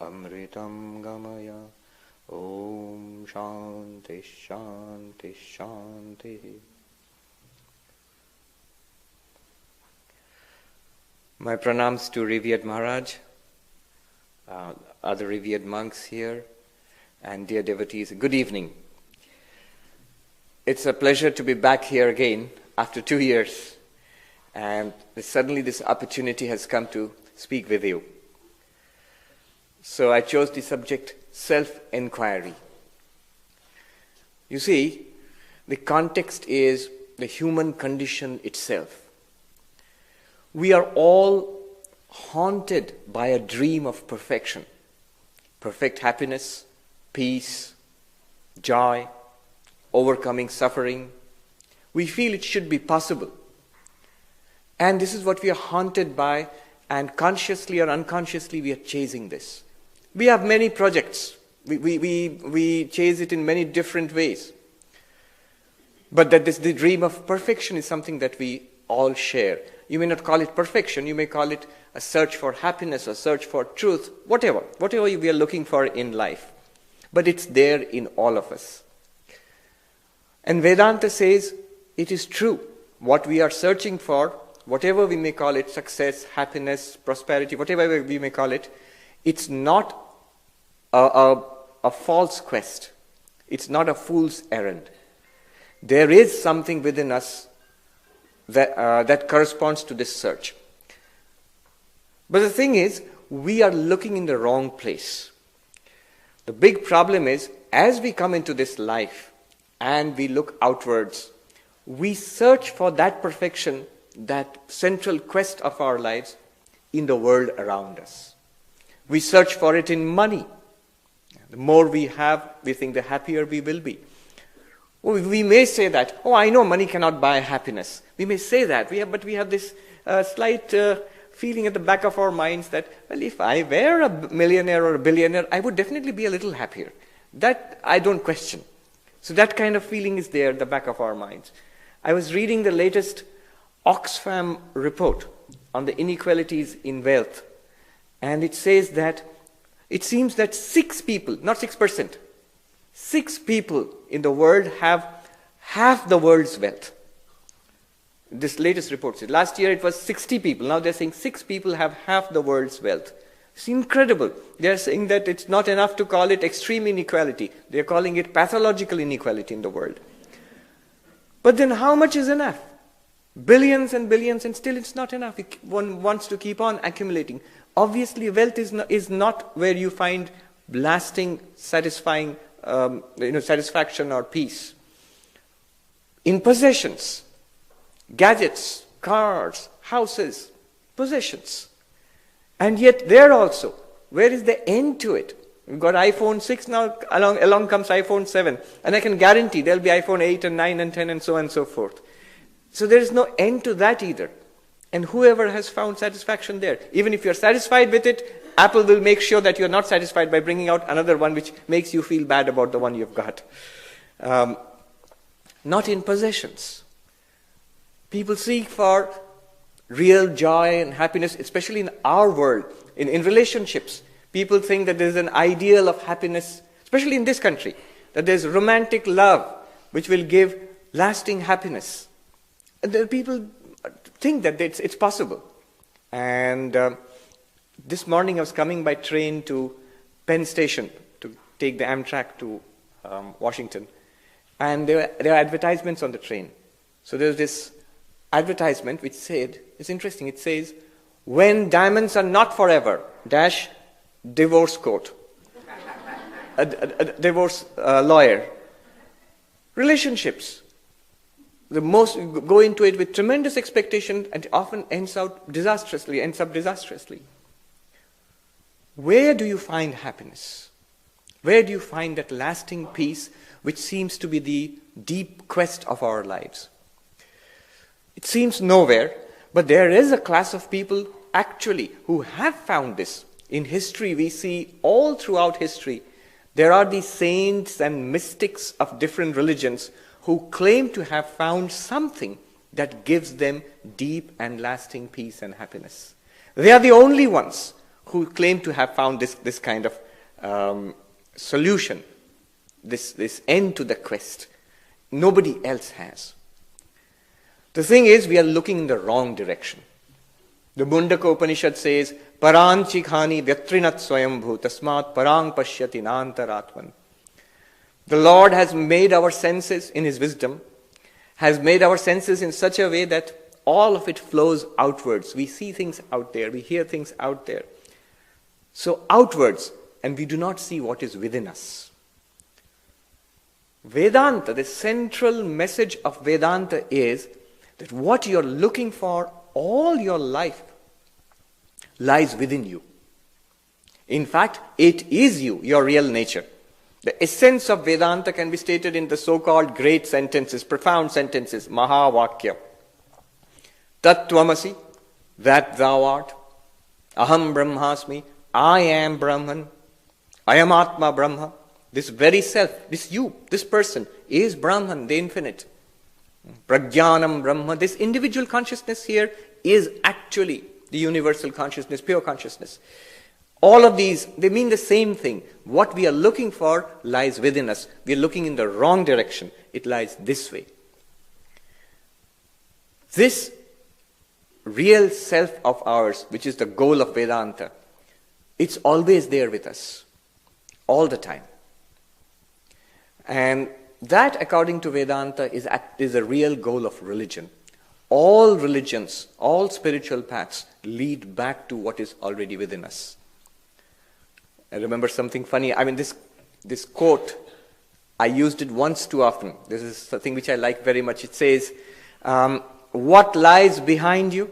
Amritam Gamaya. Om Shanti Shanti Shanti. My pranams to revered Maharaj, other revered monks here, and dear devotees. Good evening. It's a pleasure to be back here again after 2 years, and suddenly this opportunity has come to speak with you. So I chose the subject self-enquiry. You see, the context is the human condition itself. We are all haunted by a dream of perfection, perfect happiness, peace, joy, overcoming suffering. We feel it should be possible. And this is what we are haunted by, and consciously or unconsciously we are chasing this. We have many projects. We chase it in many different ways. But that the dream of perfection is something that we all share. You may not call it perfection, you may call it a search for happiness, a search for truth, whatever we are looking for in life. But it's there in all of us. And Vedanta says it is true. What we are searching for, whatever we may call it, success, happiness, prosperity, whatever we may call it, it's not a false quest. It's not a fool's errand. There is something within us that corresponds to this search. But the thing is, we are looking in the wrong place. The big problem is, as we come into this life and we look outwards, we search for that perfection, that central quest of our lives in the world around us. We search for it in money. The more we have, we think the happier we will be. We may say that, I know money cannot buy happiness. We may say that, but we have this slight feeling at the back of our minds that, if I were a millionaire or a billionaire, I would definitely be a little happier. That I don't question. So that kind of feeling is there at the back of our minds. I was reading the latest Oxfam report on the inequalities in wealth, and it says that it seems that 6 people, not 6%, 6 people in the world have half the world's wealth. This latest report says, last year it was 60 people, now they're saying 6 people have half the world's wealth. It's incredible. They're saying that it's not enough to call it extreme inequality. They're calling it pathological inequality in the world. But then how much is enough? Billions and billions, and still it's not enough. One wants to keep on accumulating. Obviously, wealth is not where you find lasting, satisfying satisfaction or peace. In possessions, gadgets, cars, houses, possessions. And yet there also, where is the end to it? We've got iPhone 6 now, along comes iPhone 7. And I can guarantee there'll be iPhone 8 and 9 and 10 and so on and so forth. So there is no end to that either. And whoever has found satisfaction there, even if you're satisfied with it, Apple will make sure that you're not satisfied by bringing out another one which makes you feel bad about the one you've got. Not in possessions. People seek for real joy and happiness, especially in our world, in relationships. People think that there's an ideal of happiness, especially in this country, that there's romantic love which will give lasting happiness. And there people think that it's possible. And this morning I was coming by train to Penn Station to take the Amtrak to Washington. And there are advertisements on the train. So there's this advertisement which said, it's interesting, it says, when diamonds are not forever, dash, divorce court. a divorce lawyer. Relationships. The most go into it with tremendous expectation and often ends up disastrously. Where do you find happiness? Where do you find that lasting peace which seems to be the deep quest of our lives? It seems nowhere, but there is a class of people actually who have found this. In history, we see all throughout history, there are these saints and mystics of different religions who claim to have found something that gives them deep and lasting peace and happiness. They are the only ones who claim to have found this kind of solution, this end to the quest. Nobody else has. The thing is, we are looking in the wrong direction. The Mundaka Upanishad says, Paranchikhani vyatrinat swayambhu tasmat parang pashyati nantaratman. The Lord has made our senses in His wisdom, has made our senses in such a way that all of it flows outwards. We see things out there, we hear things out there. So outwards, and we do not see what is within us. Vedanta, the central message of Vedanta is that what you're looking for all your life lies within you. In fact, it is you, your real nature. The essence of Vedanta can be stated in the so-called great sentences, profound sentences, Mahavakya. Tattvamasi, that thou art. Aham Brahmasmi, I am Brahman. I am Atma Brahma. This very self, this you, this person is Brahman, the infinite. Prajnanam Brahma, this individual consciousness here is actually the universal consciousness, pure consciousness. All of these, they mean the same thing. What we are looking for lies within us. We are looking in the wrong direction. It lies this way. This real self of ours, which is the goal of Vedanta, it's always there with us, all the time. And that, according to Vedanta, is a real goal of religion. All religions, all spiritual paths lead back to what is already within us. I remember something funny. I mean, this quote, I used it once too often. This is something which I like very much. It says, what lies behind you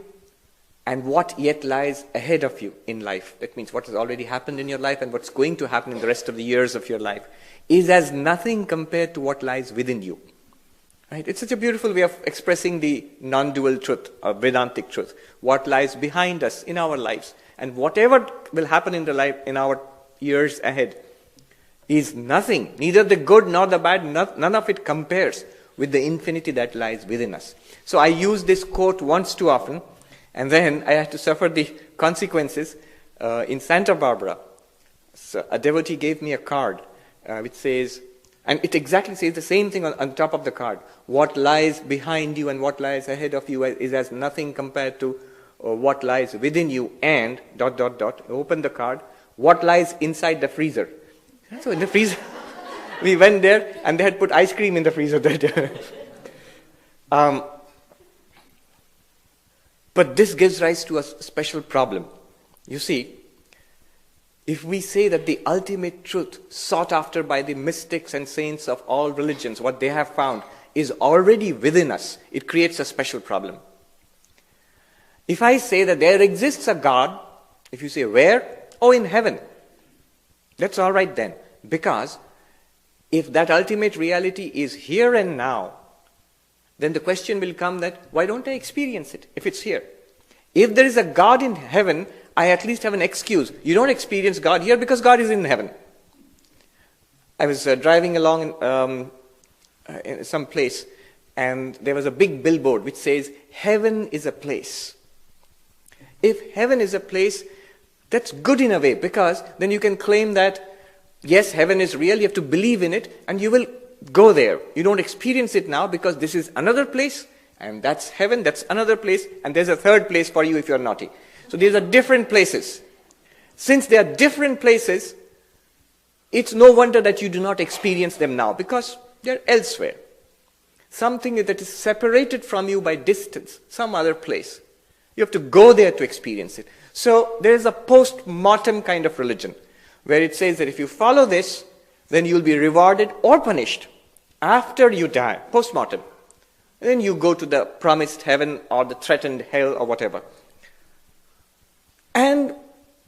and what yet lies ahead of you in life. That means what has already happened in your life and what's going to happen in the rest of the years of your life is as nothing compared to what lies within you. Right? It's such a beautiful way of expressing the non-dual truth, or Vedantic truth. What lies behind us in our lives and whatever will happen in our years ahead is nothing. Neither the good nor the bad, none of it compares with the infinity that lies within us. So I used this quote once too often, and then I had to suffer the consequences. In Santa Barbara, so a devotee gave me a card which says, and it exactly says the same thing on top of the card. What lies behind you and what lies ahead of you is as nothing compared to what lies within you and ... Open the card. What lies inside the freezer? So in the freezer, we went there and they had put ice cream in the freezer there. But this gives rise to a special problem. You see, if we say that the ultimate truth sought after by the mystics and saints of all religions, what they have found, is already within us, it creates a special problem. If I say that there exists a God, if you say where? Oh, in heaven. That's all right then. Because if that ultimate reality is here and now, then the question will come that, why don't I experience it if it's here? If there is a God in heaven, I at least have an excuse. You don't experience God here because God is in heaven. I was driving along in some place, and there was a big billboard which says, heaven is a place. If heaven is a place, that's good in a way, because then you can claim that, yes, heaven is real, you have to believe in it, and you will go there. You don't experience it now because this is another place, and that's heaven, that's another place, and there's a third place for you if you're naughty. So these are different places. Since they are different places, it's no wonder that you do not experience them now, because they're elsewhere. Something that is separated from you by distance, some other place. You have to go there to experience it. So there is a post-mortem kind of religion, where it says that if you follow this, then you'll be rewarded or punished after you die, post-mortem. And then you go to the promised heaven or the threatened hell or whatever. And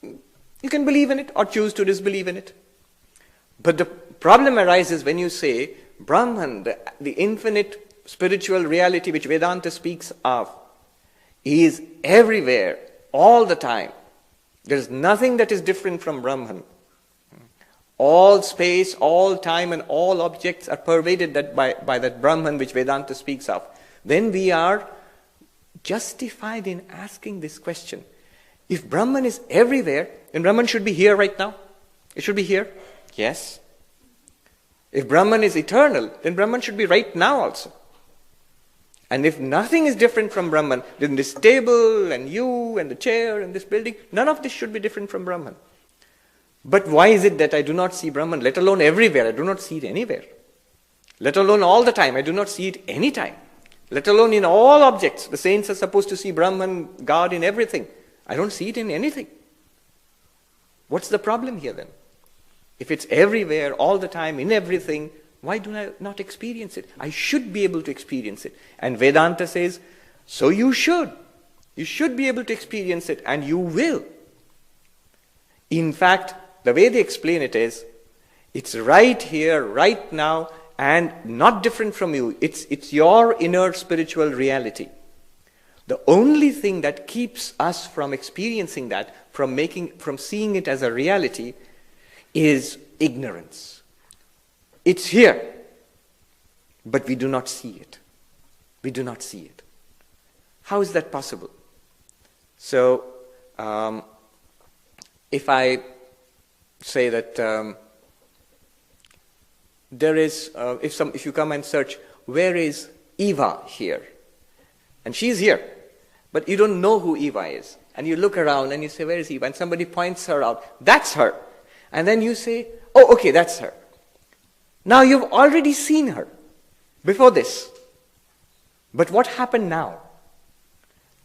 you can believe in it or choose to disbelieve in it. But the problem arises when you say Brahman, the infinite spiritual reality which Vedanta speaks of, is everywhere, all the time. There is nothing that is different from Brahman. All space, all time, and all objects are pervaded by that Brahman which Vedanta speaks of. Then we are justified in asking this question. If Brahman is everywhere, then Brahman should be here right now. It should be here. Yes. If Brahman is eternal, then Brahman should be right now also. And if nothing is different from Brahman, then this table and you and the chair and this building, none of this should be different from Brahman. But why is it that I do not see Brahman, let alone everywhere? I do not see it anywhere. Let alone all the time. I do not see it any time. Let alone in all objects. The saints are supposed to see Brahman, God in everything. I don't see it in anything. What's the problem here then? If it's everywhere, all the time, in everything, why do I not experience it? I should be able to experience it. And Vedanta says, so you should. You should be able to experience it, and you will. In fact, the way they explain it is, it's right here, right now, and not different from you. It's your inner spiritual reality. The only thing that keeps us from experiencing that, from seeing it as a reality, is ignorance. It's here, but we do not see it. We do not see it. How is that possible? So, if I say that there is, if you come and search, where is Eva here? And she's here, but you don't know who Eva is. And you look around and you say, where is Eva? And somebody points her out. That's her. And then you say, oh, okay, that's her. Now you've already seen her before this. But what happened now?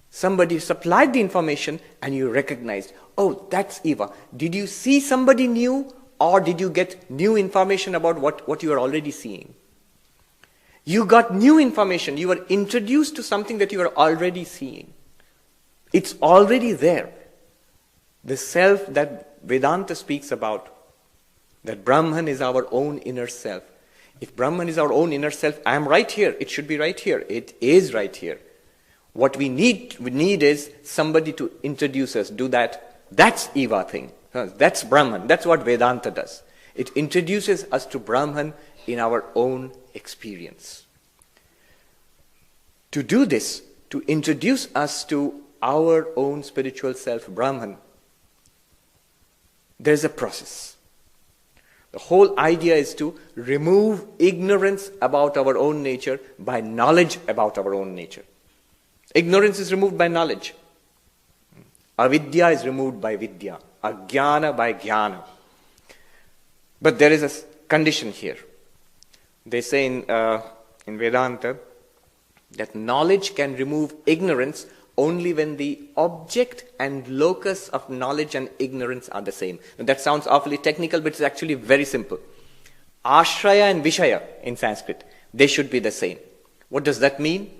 Somebody supplied the information and you recognized, oh, that's Eva. Did you see somebody new, or did you get new information about what you are already seeing? You got new information. You were introduced to something that you are already seeing. It's already there. The self that Vedanta speaks about, that Brahman is our own inner self. If Brahman is our own inner self, I am right here. It should be right here. It is right here. What we need is somebody to introduce us. Do that. That's Eva thing. That's Brahman. That's what Vedanta does. It introduces us to Brahman in our own experience. To do this, to introduce us to our own spiritual self, Brahman, there's a process. The whole idea is to remove ignorance about our own nature by knowledge about our own nature. Ignorance is removed by knowledge. Avidya is removed by vidya. Ajnana by jnana. But there is a condition here. They say in Vedanta that knowledge can remove ignorance only when the object and locus of knowledge and ignorance are the same. And that sounds awfully technical, but it's actually very simple. Ashraya and Vishaya in Sanskrit, they should be the same. What does that mean?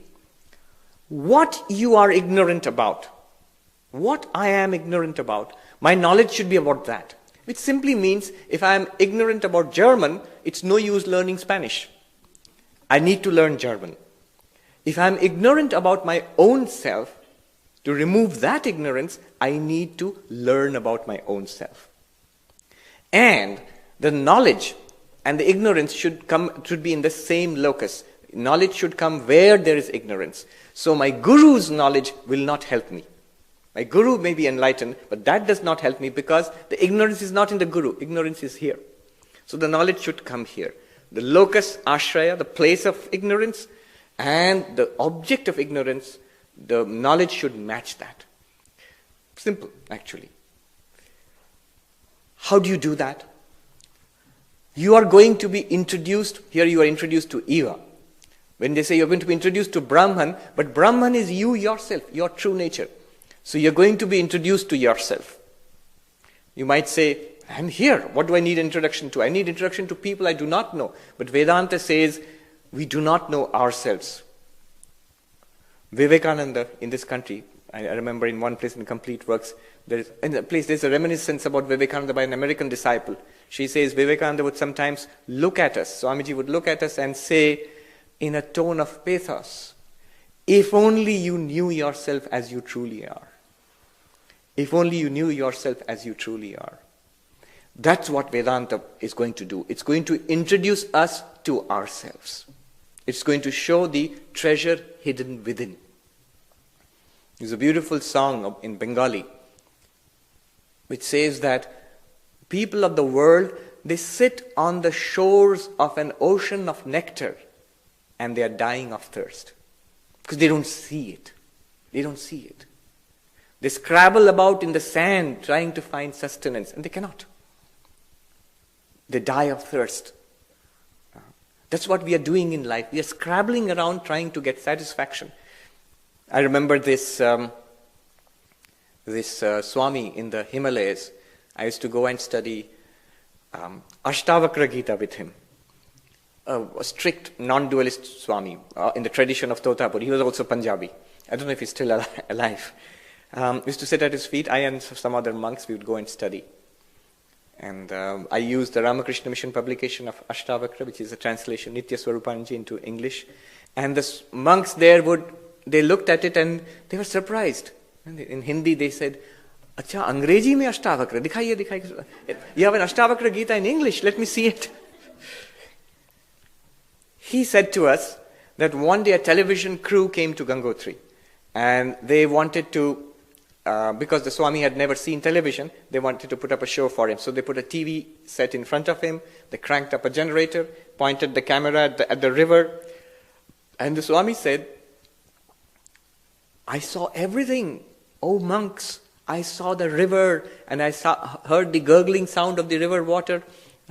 What you are ignorant about, what I am ignorant about, my knowledge should be about that. Which simply means if I am ignorant about German, it's no use learning Spanish. I need to learn German. If I am ignorant about my own self, to remove that ignorance, I need to learn about my own self. And the knowledge and the ignorance should be in the same locus. Knowledge should come where there is ignorance. So my guru's knowledge will not help me. My guru may be enlightened, but that does not help me because the ignorance is not in the guru. Ignorance is here. So the knowledge should come here. The locus, ashraya, the place of ignorance, and the object of ignorance, the knowledge should match that. Simple, actually. How do you do that? You are going to be introduced, here you are introduced to Eva. When they say you're going to be introduced to Brahman, but Brahman is you yourself, your true nature. So you're going to be introduced to yourself. You might say, I'm here. What do I need introduction to? I need introduction to people I do not know. But Vedanta says, we do not know ourselves. Vivekananda in this country, I remember in one place in Complete Works, there's a reminiscence about Vivekananda by an American disciple. She says Vivekananda would sometimes look at us, Swamiji would look at us and say in a tone of pathos, if only you knew yourself as you truly are. If only you knew yourself as you truly are. That's what Vedanta is going to do. It's going to introduce us to ourselves. It's going to show the treasure hidden within. There's a beautiful song in Bengali which says that people of the world, they sit on the shores of an ocean of nectar and they are dying of thirst because they don't see it. They don't see it. They scrabble about in the sand trying to find sustenance and they cannot. They die of thirst. That's what we are doing in life. We are scrabbling around trying to get satisfaction. I remember this Swami in the Himalayas. I used to go and study Ashtavakra Gita with him. A strict non-dualist Swami in the tradition of Totapur. He was also Punjabi. I don't know if he's still alive. Used to sit at his feet. I and some other monks, we would go and study. And I used the Ramakrishna Mission publication of Ashtavakra, which is a translation, Nitya Swarupanji, into English. And the monks there they looked at it and they were surprised. And in Hindi they said, "Acha, Angrezi mein Ashtavakra, dikhaiye. You have an Ashtavakra Gita in English, let me see it." He said to us that one day a television crew came to Gangotri and they wanted to, because the Swami had never seen television, they wanted to put up a show for him. So they put a TV set in front of him, they cranked up a generator, pointed the camera at the river, and the Swami said, "I saw everything, oh monks. I saw the river and I heard the gurgling sound of the river water.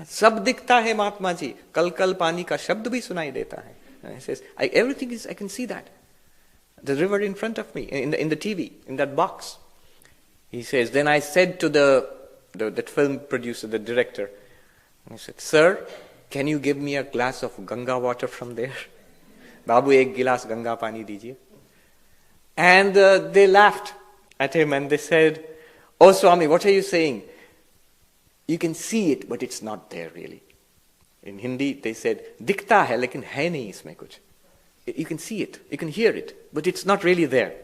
Sab dikhta hai Mahatma ji, kal kal pani ka shabd bhi sunai deta hai." And he says, I can see that. The river in front of me, in the TV, in that box. He says, then I said to the film producer, the director, I said, "Sir, can you give me a glass of Ganga water from there? Babu, ek gilas Ganga pani dijiye." And they laughed at him and they said, "Oh Swami, what are you saying? You can see it, but it's not there really." In Hindi, they said, "Dikhta hai, lekin hai nahi isme kuch." You can see it, you can hear it, but it's not really there.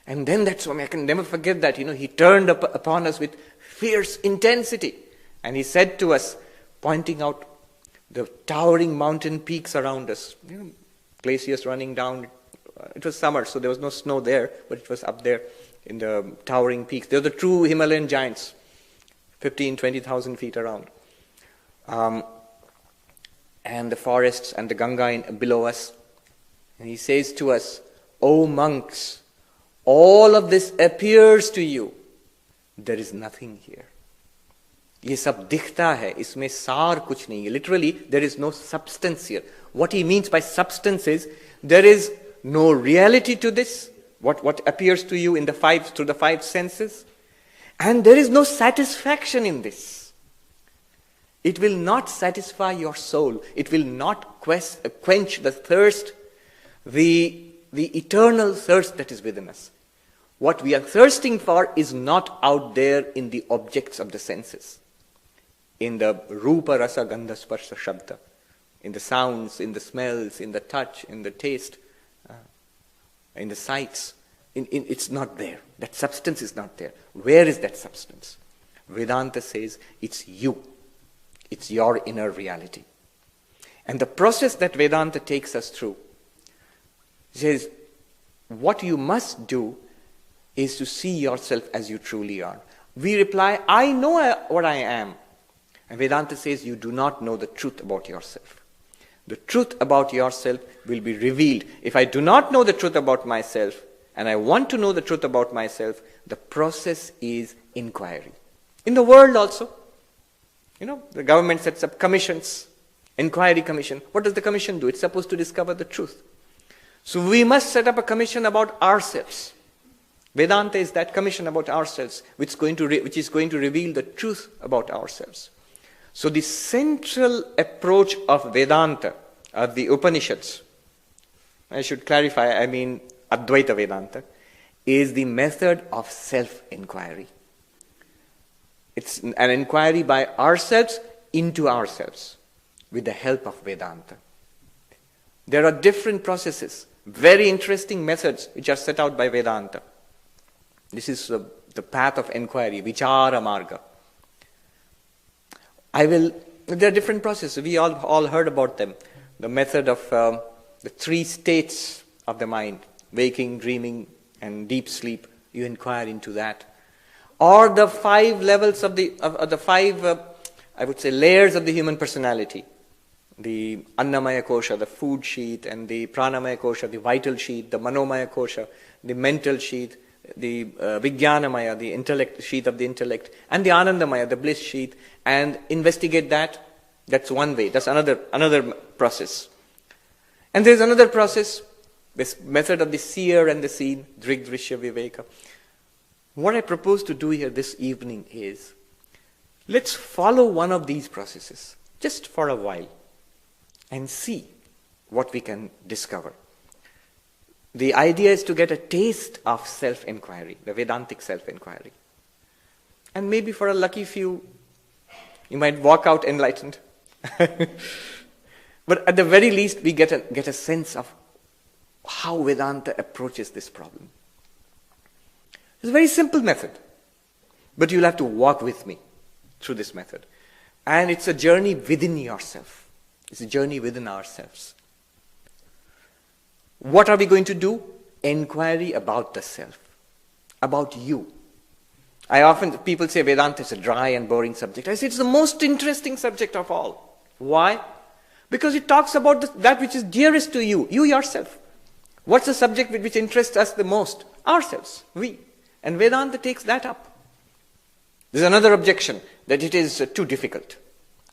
And then that Swami, I can never forget that, he turned upon us with fierce intensity. And he said to us, pointing out the towering mountain peaks around us, glaciers running down. It was summer, so there was no snow there, but it was up there in the towering peaks. They were the true Himalayan giants, 15,000, 20,000 feet around. And the forests and the Ganga below us. And he says to us, "O monks, all of this appears to you. There is nothing here. Ye sab dikhta hai, isme saar kuch nahi hai." Literally, there is no substance here. What he means by substance is, there is no reality to this, what appears to you through the five senses. And there is no satisfaction in this. It will not satisfy your soul. It will not quench the thirst, the eternal thirst that is within us. What we are thirsting for is not out there in the objects of the senses, in the rupa, rasa, gandha, sparsha, shabda, in the sounds, in the smells, in the touch, in the taste, in the sights. It's not there. That substance is not there. Where is that substance? Vedanta says it's you. It's your inner reality. And the process that Vedanta takes us through says, what you must do is to see yourself as you truly are. We reply, "I know what I am." And Vedanta says, you do not know the truth about yourself. The truth about yourself will be revealed. If I do not know the truth about myself, and I want to know the truth about myself, the process is inquiry. In the world also, the government sets up commissions, inquiry commission. What does the commission do? It's supposed to discover the truth. So we must set up a commission about ourselves. Vedanta is that commission about ourselves, which is going to reveal the truth about ourselves. So the central approach of Vedanta, of the Upanishads, I should clarify, I mean Advaita Vedanta, is the method of self-inquiry. It's an inquiry by ourselves into ourselves with the help of Vedanta. There are different processes, very interesting methods which are set out by Vedanta. This is the path of inquiry, Vichara Marga. There are different processes. We all heard about them. The method of the three states of the mind, waking, dreaming, and deep sleep. You inquire into that. or the 5 levels of the 5, I would say, layers of the human personality. The Annamaya Kosha, the food sheath, and the Pranamaya Kosha, the vital sheath, the Manomaya Kosha, the mental sheath, the Vijnanamaya, the intellect sheath of the intellect, and the Anandamaya, the bliss sheath, and investigate that. That's one way. That's another process. And there's another process, this method of the seer and the seen, Drig Drishya Viveka. What I propose to do here this evening is, let's follow one of these processes, just for a while, and see what we can discover. The idea is to get a taste of self-inquiry, the Vedantic self-inquiry. And maybe for a lucky few, you might walk out enlightened. But at the very least, we get a sense of how Vedanta approaches this problem. It's a very simple method, but you'll have to walk with me through this method. And it's a journey within yourself. It's a journey within ourselves. What are we going to do? Inquiry about the self, about you. People say Vedanta is a dry and boring subject. I say it's the most interesting subject of all. Why? Because it talks about that which is dearest to you yourself. What's the subject which interests us the most? Ourselves, we. And Vedanta takes that up. There's another objection, that it is too difficult.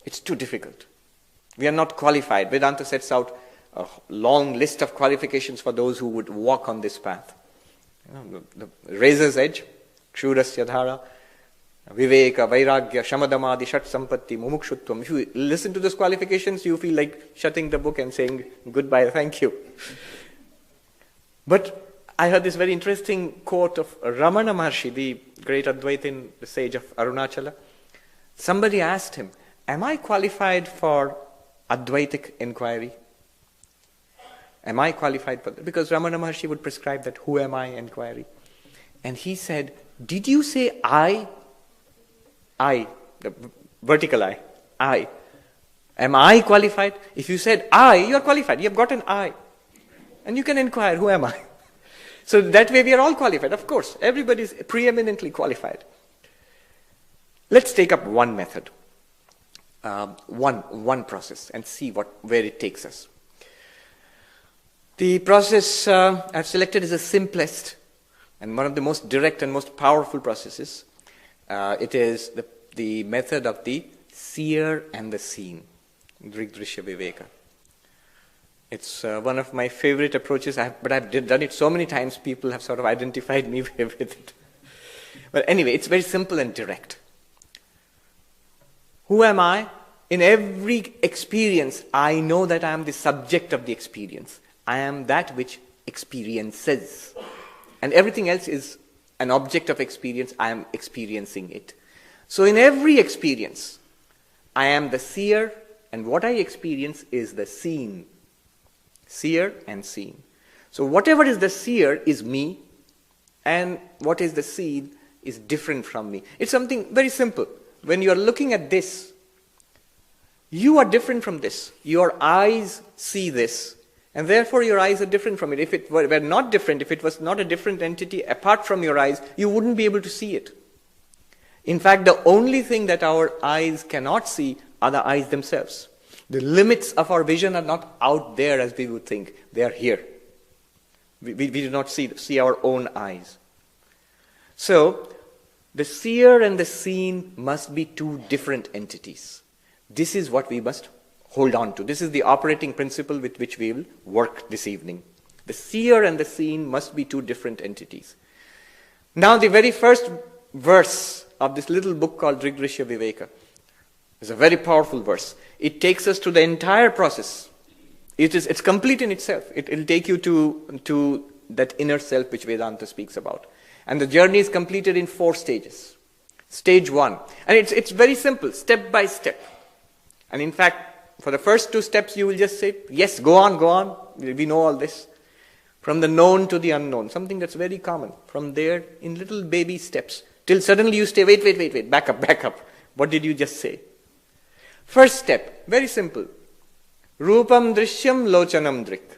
It's too difficult. We are not qualified. Vedanta sets out a long list of qualifications for those who would walk on this path. The razor's edge, Kshurasya Dhara, Viveka, Vairagya, Shamadamadi, Shat Sampatti, Mumukshutvam. If you listen to those qualifications, you feel like shutting the book and saying goodbye, thank you. But I heard this very interesting quote of Ramana Maharshi, the great Advaitin, the sage of Arunachala. Somebody asked him, am I qualified for Advaitic inquiry? Am I qualified for that? Because Ramana Maharshi would prescribe that who am I inquiry. And he said, did you say I? I, the vertical I. Am I qualified? If you said I, you are qualified. You have got an I. And you can inquire, who am I? So that way we are all qualified. Of course, everybody is preeminently qualified. Let's take up one method, one process, and see where it takes us. The process I've selected is the simplest and one of the most direct and most powerful processes. It is the method of the seer and the seen, Drig Drishya Viveka. It's one of my favorite approaches, but I've done it so many times, people have sort of identified me with it. But anyway, it's very simple and direct. Who am I? In every experience, I know that I am the subject of the experience. I am that which experiences. And everything else is an object of experience. I am experiencing it. So in every experience, I am the seer, and what I experience is the seen. Seer and seen. So whatever is the seer is me, and what is the seen is different from me. It's something very simple. When you are looking at this, you are different from this. Your eyes see this, and therefore your eyes are different from it. If it were not different, if it was not a different entity apart from your eyes, you wouldn't be able to see it. In fact, the only thing that our eyes cannot see are the eyes themselves. The limits of our vision are not out there as we would think. They are here. We do not see our own eyes. So, the seer and the seen must be two different entities. This is what we must hold on to. This is the operating principle with which we will work this evening. The seer and the seen must be two different entities. Now, the very first verse of this little book called Drig Drishya Viveka is a very powerful verse. It takes us to the entire process. It's complete in itself. It'll take you to that inner self which Vedanta speaks about. And the journey is completed in 4 stages. Stage 1. And it's very simple, step by step. And in fact, for the first 2 steps, you will just say, yes, go on. We know all this. From the known to the unknown, something that's very common. From there, in little baby steps, till suddenly you say, wait, back up. What did you just say? First step, very simple. Rupam drishyam lochanam drik.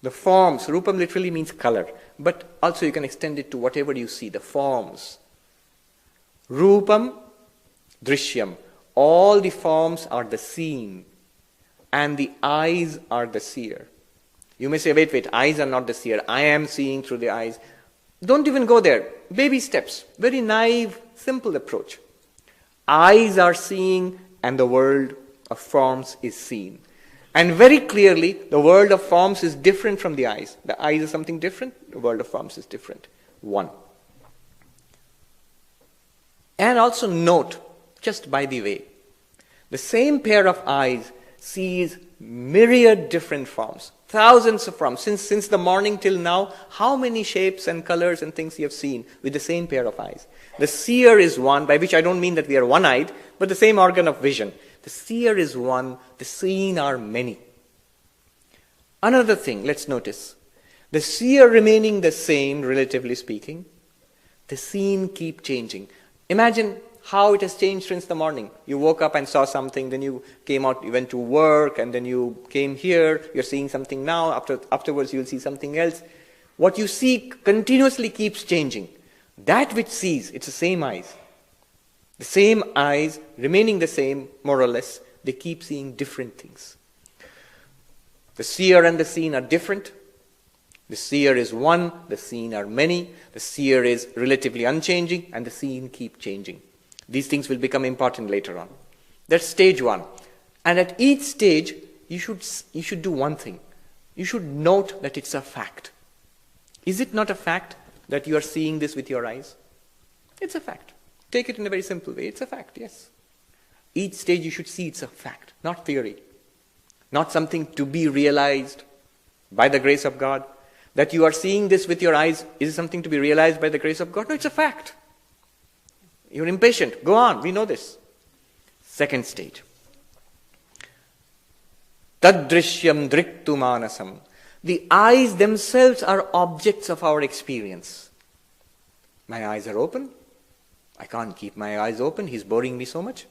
The forms, rupam literally means color, but also you can extend it to whatever you see, the forms. Rupam, Drishyam. All the forms are the seen, and the eyes are the seer. You may say, wait, eyes are not the seer. I am seeing through the eyes. Don't even go there. Baby steps. Very naive, simple approach. Eyes are seeing, and the world of forms is seen. And very clearly, the world of forms is different from the eyes. The eyes is something different, the world of forms is different. One. And also note, just by the way, the same pair of eyes sees myriad different forms, thousands of forms. Since the morning till now, how many shapes and colors and things you have seen with the same pair of eyes? The seer is one, by which I don't mean that we are one-eyed, but the same organ of vision. The seer is one, the seen are many. Another thing, let's notice. The seer remaining the same, relatively speaking, the seen keep changing. Imagine how it has changed since the morning. You woke up and saw something, then you came out, you went to work, and then you came here, you're seeing something now, afterwards you'll see something else. What you see continuously keeps changing. That which sees, it's the same eyes. The same eyes, remaining the same, more or less, they keep seeing different things. The seer and the seen are different. The seer is one, the seen are many. The seer is relatively unchanging, and the seen keep changing. These things will become important later on. That's stage one. And at each stage, you should do one thing. You should note that it's a fact. Is it not a fact that you are seeing this with your eyes? It's a fact. Take it in a very simple way. It's a fact, yes. Each stage you should see it's a fact, not theory. Not something to be realized by the grace of God. That you are seeing this with your eyes, is it something to be realized by the grace of God? No, it's a fact. You're impatient. Go on, we know this. Second stage. Tadrishyam driktu manasam. The eyes themselves are objects of our experience. My eyes are open. I can't keep my eyes open. He's boring me so much.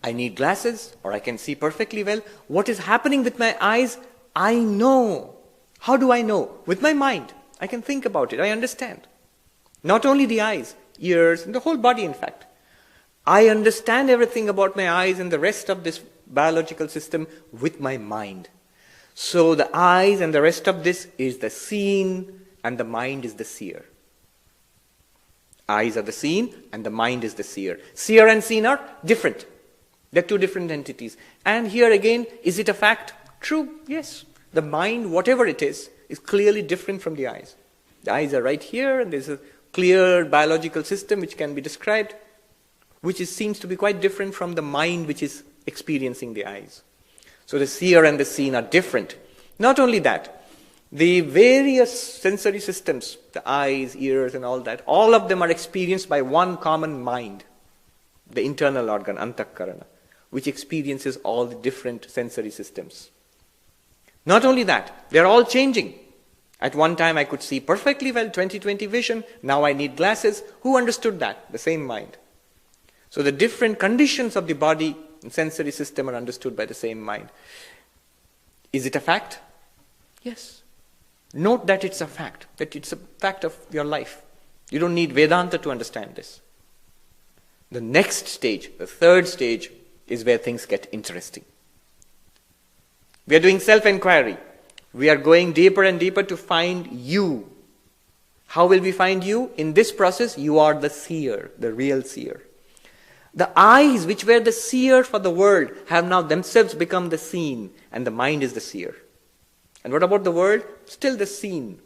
I need glasses, or I can see perfectly well. What is happening with my eyes, I know. How do I know? With my mind. I can think about it. I understand. Not only the eyes, ears, and the whole body, in fact. I understand everything about my eyes and the rest of this biological system with my mind. So the eyes and the rest of this is the seen, and the mind is the seer. Eyes are the seen, and the mind is the seer. Seer and seen are different. They're two different entities. And here again, is it a fact? True, yes. The mind, whatever it is clearly different from the eyes. The eyes are right here, and there's a clear biological system which can be described, which seems to be quite different from the mind which is experiencing the eyes. So the seer and the seen are different. Not only that, the various sensory systems, the eyes, ears, and all of them are experienced by one common mind, the internal organ, antakarana, which experiences all the different sensory systems. Not only that, they are all changing. At one time I could see perfectly well, 20/20 vision. Now I need glasses. Who understood that? The same mind. So the different conditions of the body and sensory system are understood by the same mind. Is it a fact? Yes. Note that it's a fact, that it's a fact of your life. You don't need Vedanta to understand this. The next stage, the third stage, is where things get interesting. We are doing self-inquiry. We are going deeper and deeper to find you. How will we find you? In this process, you are the seer, the real seer. The eyes, which were the seer for the world, have now themselves become the seen, and the mind is the seer. And what about the world? Still the seen.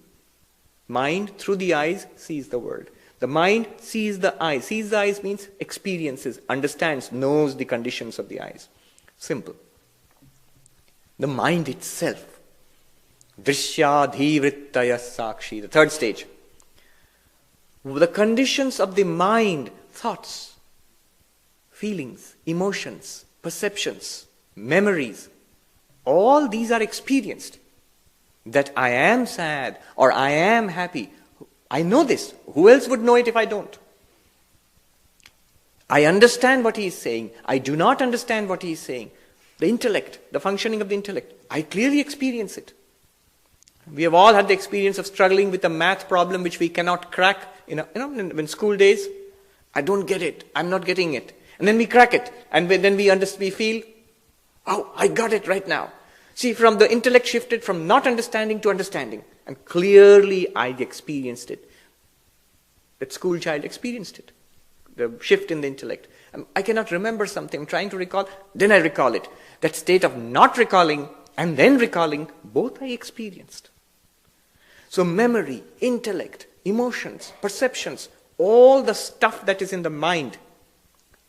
Mind, through the eyes, sees the world. The mind sees the eyes. Sees the eyes means experiences, understands, knows the conditions of the eyes. Simple. The mind itself. Drishyadhivrittaya sakshi. The third stage. The conditions of the mind, thoughts, feelings, emotions, perceptions, memories, all these are experienced. That I am sad or I am happy. I know this. Who else would know it if I don't? I understand what he is saying. I do not understand what he is saying. The intellect, the functioning of the intellect, I clearly experience it. We have all had the experience of struggling with a math problem which we cannot crack. In school days, I don't get it. I'm not getting it. And then we crack it. And then we feel, oh, I got it right now. See, from the intellect shifted from not understanding to understanding. And clearly I experienced it. That school child experienced it. The shift in the intellect. I cannot remember something. I'm trying to recall. Then I recall it. That state of not recalling and then recalling, both I experienced. So memory, intellect, emotions, perceptions, all the stuff that is in the mind,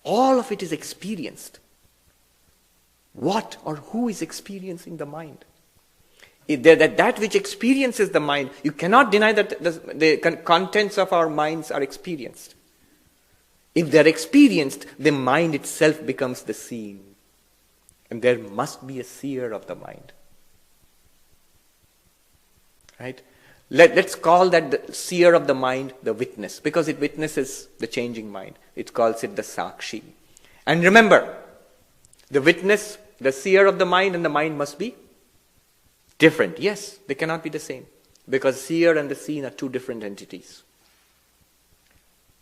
all of it is experienced. What or who is experiencing the mind? That which experiences the mind, you cannot deny that the contents of our minds are experienced. If they are experienced, the mind itself becomes the scene. And there must be a seer of the mind. Right? Let's call that the seer of the mind the witness, because it witnesses the changing mind. It calls it the sakshi. And remember, the witness, the seer of the mind and the mind must be different. Yes, they cannot be the same, because seer and the seen are two different entities.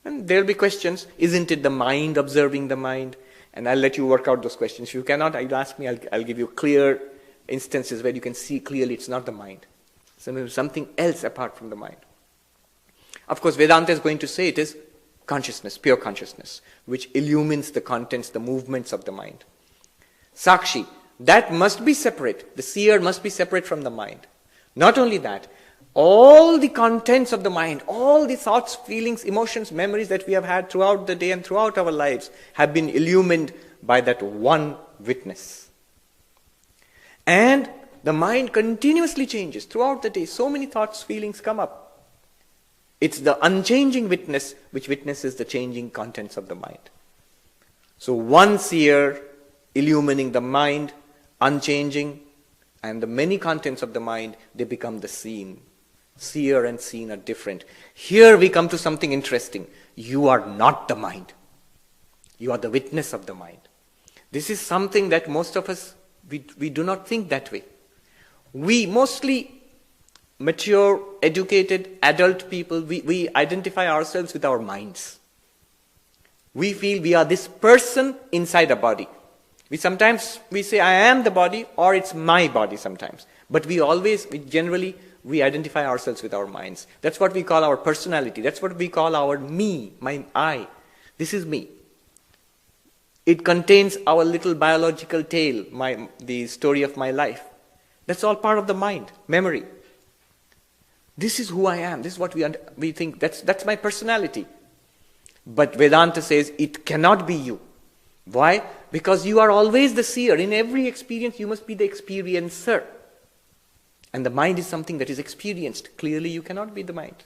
And there will be questions, isn't it the mind observing the mind? And I'll let you work out those questions. If you cannot, you'll ask me, I'll give you clear instances where you can see clearly it's not the mind. Something else apart from the mind. Of course, Vedanta is going to say it is consciousness, pure consciousness, which illumines the contents, the movements of the mind. Sakshi, that must be separate. The seer must be separate from the mind. Not only that, all the contents of the mind, all the thoughts, feelings, emotions, memories that we have had throughout the day and throughout our lives have been illumined by that one witness. And the mind continuously changes throughout the day. So many thoughts, feelings come up. It's the unchanging witness which witnesses the changing contents of the mind. So one seer illumining the mind, unchanging, and the many contents of the mind, they become the seen. Seer and seen are different. Here we come to something interesting. You are not the mind. You are the witness of the mind. This is something that most of us, we do not think that way. We mostly mature, educated, adult people, we identify ourselves with our minds. We feel we are this person inside a body. We say, I am the body, or it's my body sometimes. But we generally identify ourselves with our minds. That's what we call our personality. That's what we call our me, my I. This is me. It contains our little biological tale, the story of my life. That's all part of the mind, memory. This is who I am. This is what we think. That's my personality. But Vedanta says it cannot be you. Why? Because you are always the seer. In every experience, you must be the experiencer. And the mind is something that is experienced. Clearly, you cannot be the mind.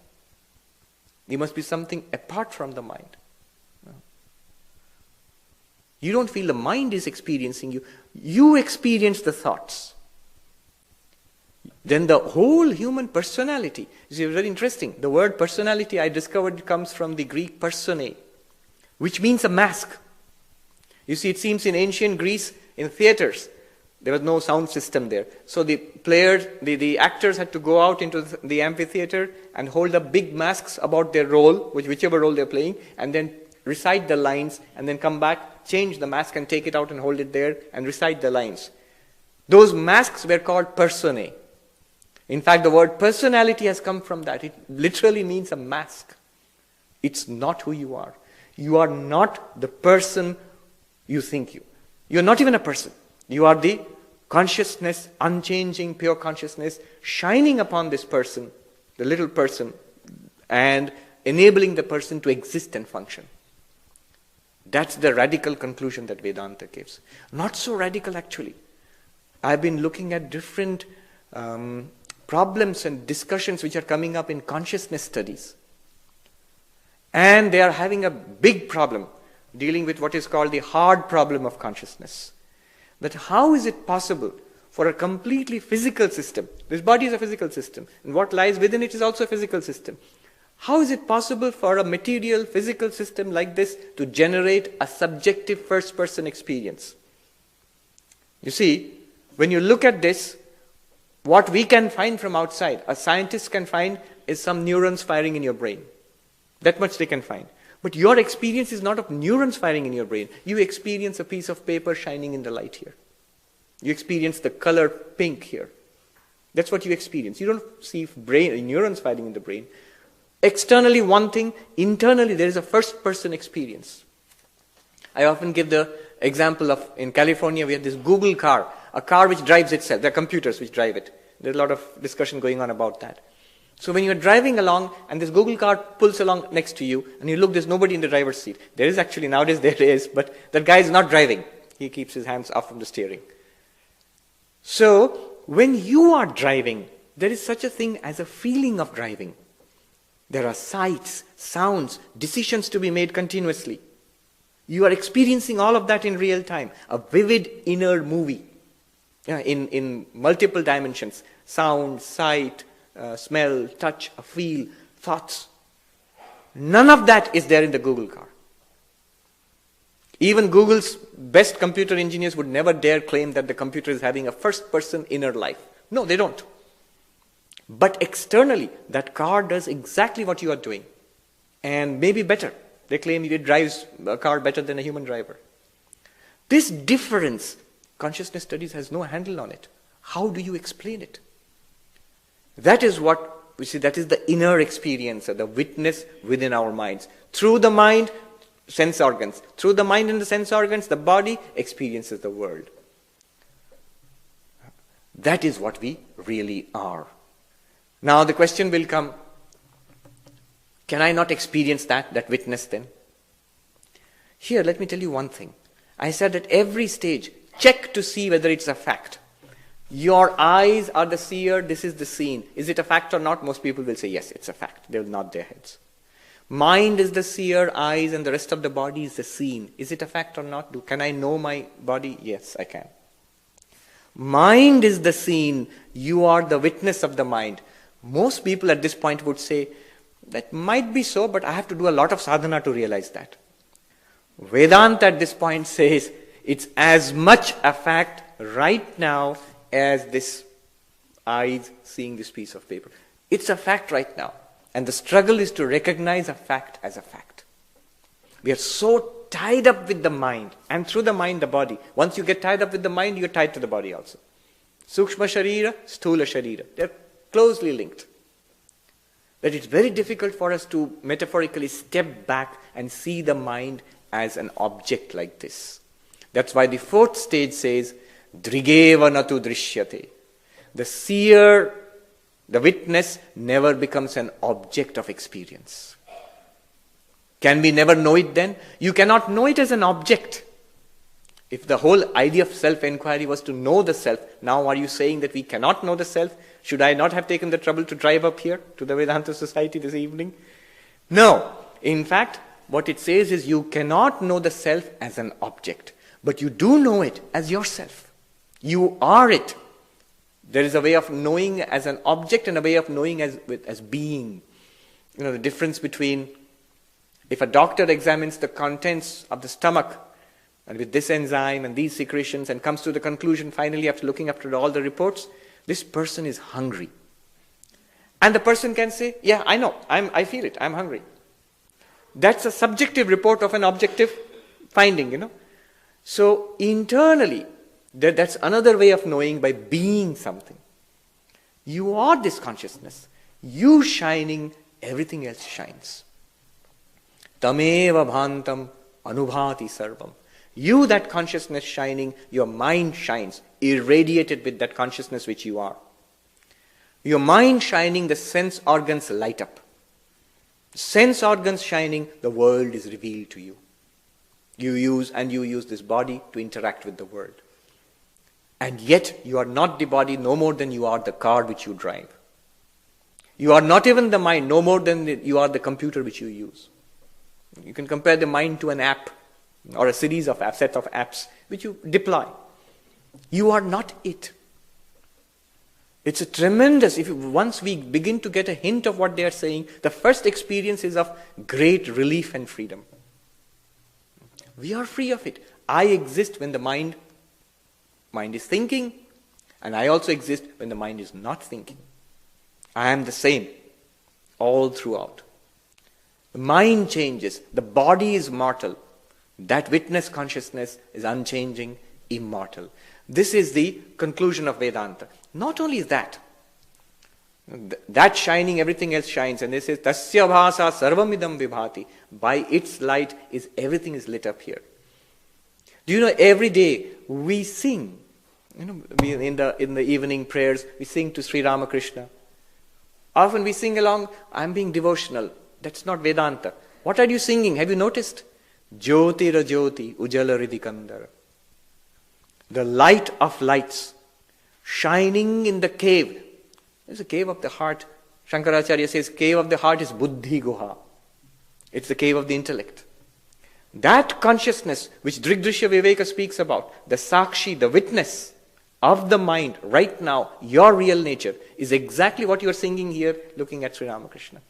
You must be something apart from the mind. You don't feel the mind is experiencing you. You experience the thoughts. Then the whole human personality is very interesting. The word personality, I discovered, comes from the Greek personae, which means a mask. You see, it seems in ancient Greece, in theaters, there was no sound system there. So the players, the actors had to go out into the amphitheater and hold up big masks about their role, whichever role they're playing, and then recite the lines, and then come back, change the mask and take it out and hold it there and recite the lines. Those masks were called personae. In fact, the word personality has come from that. It literally means a mask. It's not who you are. You are not the person you think you. You're not even a person. You are the consciousness, unchanging, pure consciousness, shining upon this person, the little person, and enabling the person to exist and function. That's the radical conclusion that Vedanta gives. Not so radical, actually. I've been looking at different problems and discussions which are coming up in consciousness studies. And they are having a big problem dealing with what is called the hard problem of consciousness. That how is it possible for a completely physical system, this body is a physical system, and what lies within it is also a physical system. How is it possible for a material, physical system like this to generate a subjective first-person experience? You see, when you look at this, what we can find from outside, a scientist can find, is some neurons firing in your brain. That much they can find. But your experience is not of neurons firing in your brain. You experience a piece of paper shining in the light here. You experience the color pink here. That's what you experience. You don't see neurons firing in the brain. Externally one thing, internally there is a first-person experience. I often give the example of, in California we have this Google car, a car which drives itself. There are computers which drive it. There's a lot of discussion going on about that. So when you're driving along and this Google car pulls along next to you and you look, there's nobody in the driver's seat. There is actually, nowadays there is, but that guy is not driving. He keeps his hands off from the steering. So when you are driving, there is such a thing as a feeling of driving. There are sights, sounds, decisions to be made continuously. You are experiencing all of that in real time. A vivid inner movie in multiple dimensions. Sound, sight, smell, touch, a feel, thoughts. None of that is there in the Google car. Even Google's best computer engineers would never dare claim that the computer is having a first-person inner life. No, they don't. But externally, that car does exactly what you are doing. And maybe better. They claim it drives a car better than a human driver. This difference, consciousness studies has no handle on it. How do you explain it? That is what, we see, that is the inner experience, or the witness within our minds. Through the mind, sense organs. Through the mind and the sense organs, the body experiences the world. That is what we really are. Now the question will come, can I not experience that witness then? Here, let me tell you one thing. I said at every stage, check to see whether it's a fact. Your eyes are the seer, this is the seen. Is it a fact or not? Most people will say, yes, it's a fact. They will nod their heads. Mind is the seer, eyes and the rest of the body is the seen. Is it a fact or not? Can I know my body? Yes, I can. Mind is the seen, you are the witness of the mind. Most people at this point would say, that might be so, but I have to do a lot of sadhana to realize that. Vedanta at this point says, it's as much a fact right now as this eyes seeing this piece of paper. It's a fact right now. And the struggle is to recognize a fact as a fact. We are so tied up with the mind, and through the mind, the body. Once you get tied up with the mind, you're tied to the body also. Sukshma sharira, sthula sharira. They're closely linked. That it's very difficult for us to metaphorically step back and see the mind as an object like this. That's why the fourth stage says, Drigeva natu drishyate. The seer, the witness, never becomes an object of experience. Can we never know it then? You cannot know it as an object. If the whole idea of self-inquiry was to know the self, now are you saying that we cannot know the self? Should I not have taken the trouble to drive up here to the Vedanta Society this evening? No. In fact, what it says is you cannot know the self as an object, but you do know it as yourself. You are it. There is a way of knowing as an object and a way of knowing as being. You know, the difference between, if a doctor examines the contents of the stomach and with this enzyme and these secretions and comes to the conclusion finally after looking after all the reports, this person is hungry. And the person can say, yeah, I know, I feel it, I'm hungry. That's a subjective report of an objective finding, you know. So internally, that's another way of knowing, by being something. You are this consciousness. You shining, everything else shines. Tameva bhantam anubhati sarvam. You, that consciousness shining, your mind shines, irradiated with that consciousness which you are. Your mind shining, the sense organs light up. Sense organs shining, the world is revealed to you. You use this body to interact with the world. And yet, you are not the body no more than you are the car which you drive. You are not even the mind no more than you are the computer which you use. You can compare the mind to an app or a series of apps, set of apps which you deploy. You are not it. It's a tremendous, once we begin to get a hint of what they are saying, the first experience is of great relief and freedom. We are free of it. I exist when the mind is thinking, and I also exist when the mind is not thinking. I am the same all throughout. The mind changes. The body is mortal. That witness consciousness is unchanging, immortal. This is the conclusion of Vedanta. Not only that, that shining, everything else shines. And this is tasya bhasa sarvamidam vibhati. By its light is everything is lit up here. Do you know, every day we sing. You know, in the evening prayers, we sing to Sri Ramakrishna. Often we sing along, I'm being devotional. That's not Vedanta. What are you singing? Have you noticed? Jyoti ra jyoti, ujala ridikandara. The light of lights, shining in the cave. There's a cave of the heart. Shankaracharya says, cave of the heart is buddhi guha. It's the cave of the intellect. That consciousness which Drigdrishya Viveka speaks about, the sakshi, the witness of the mind right now, your real nature, is exactly what you are singing here, looking at Sri Ramakrishna.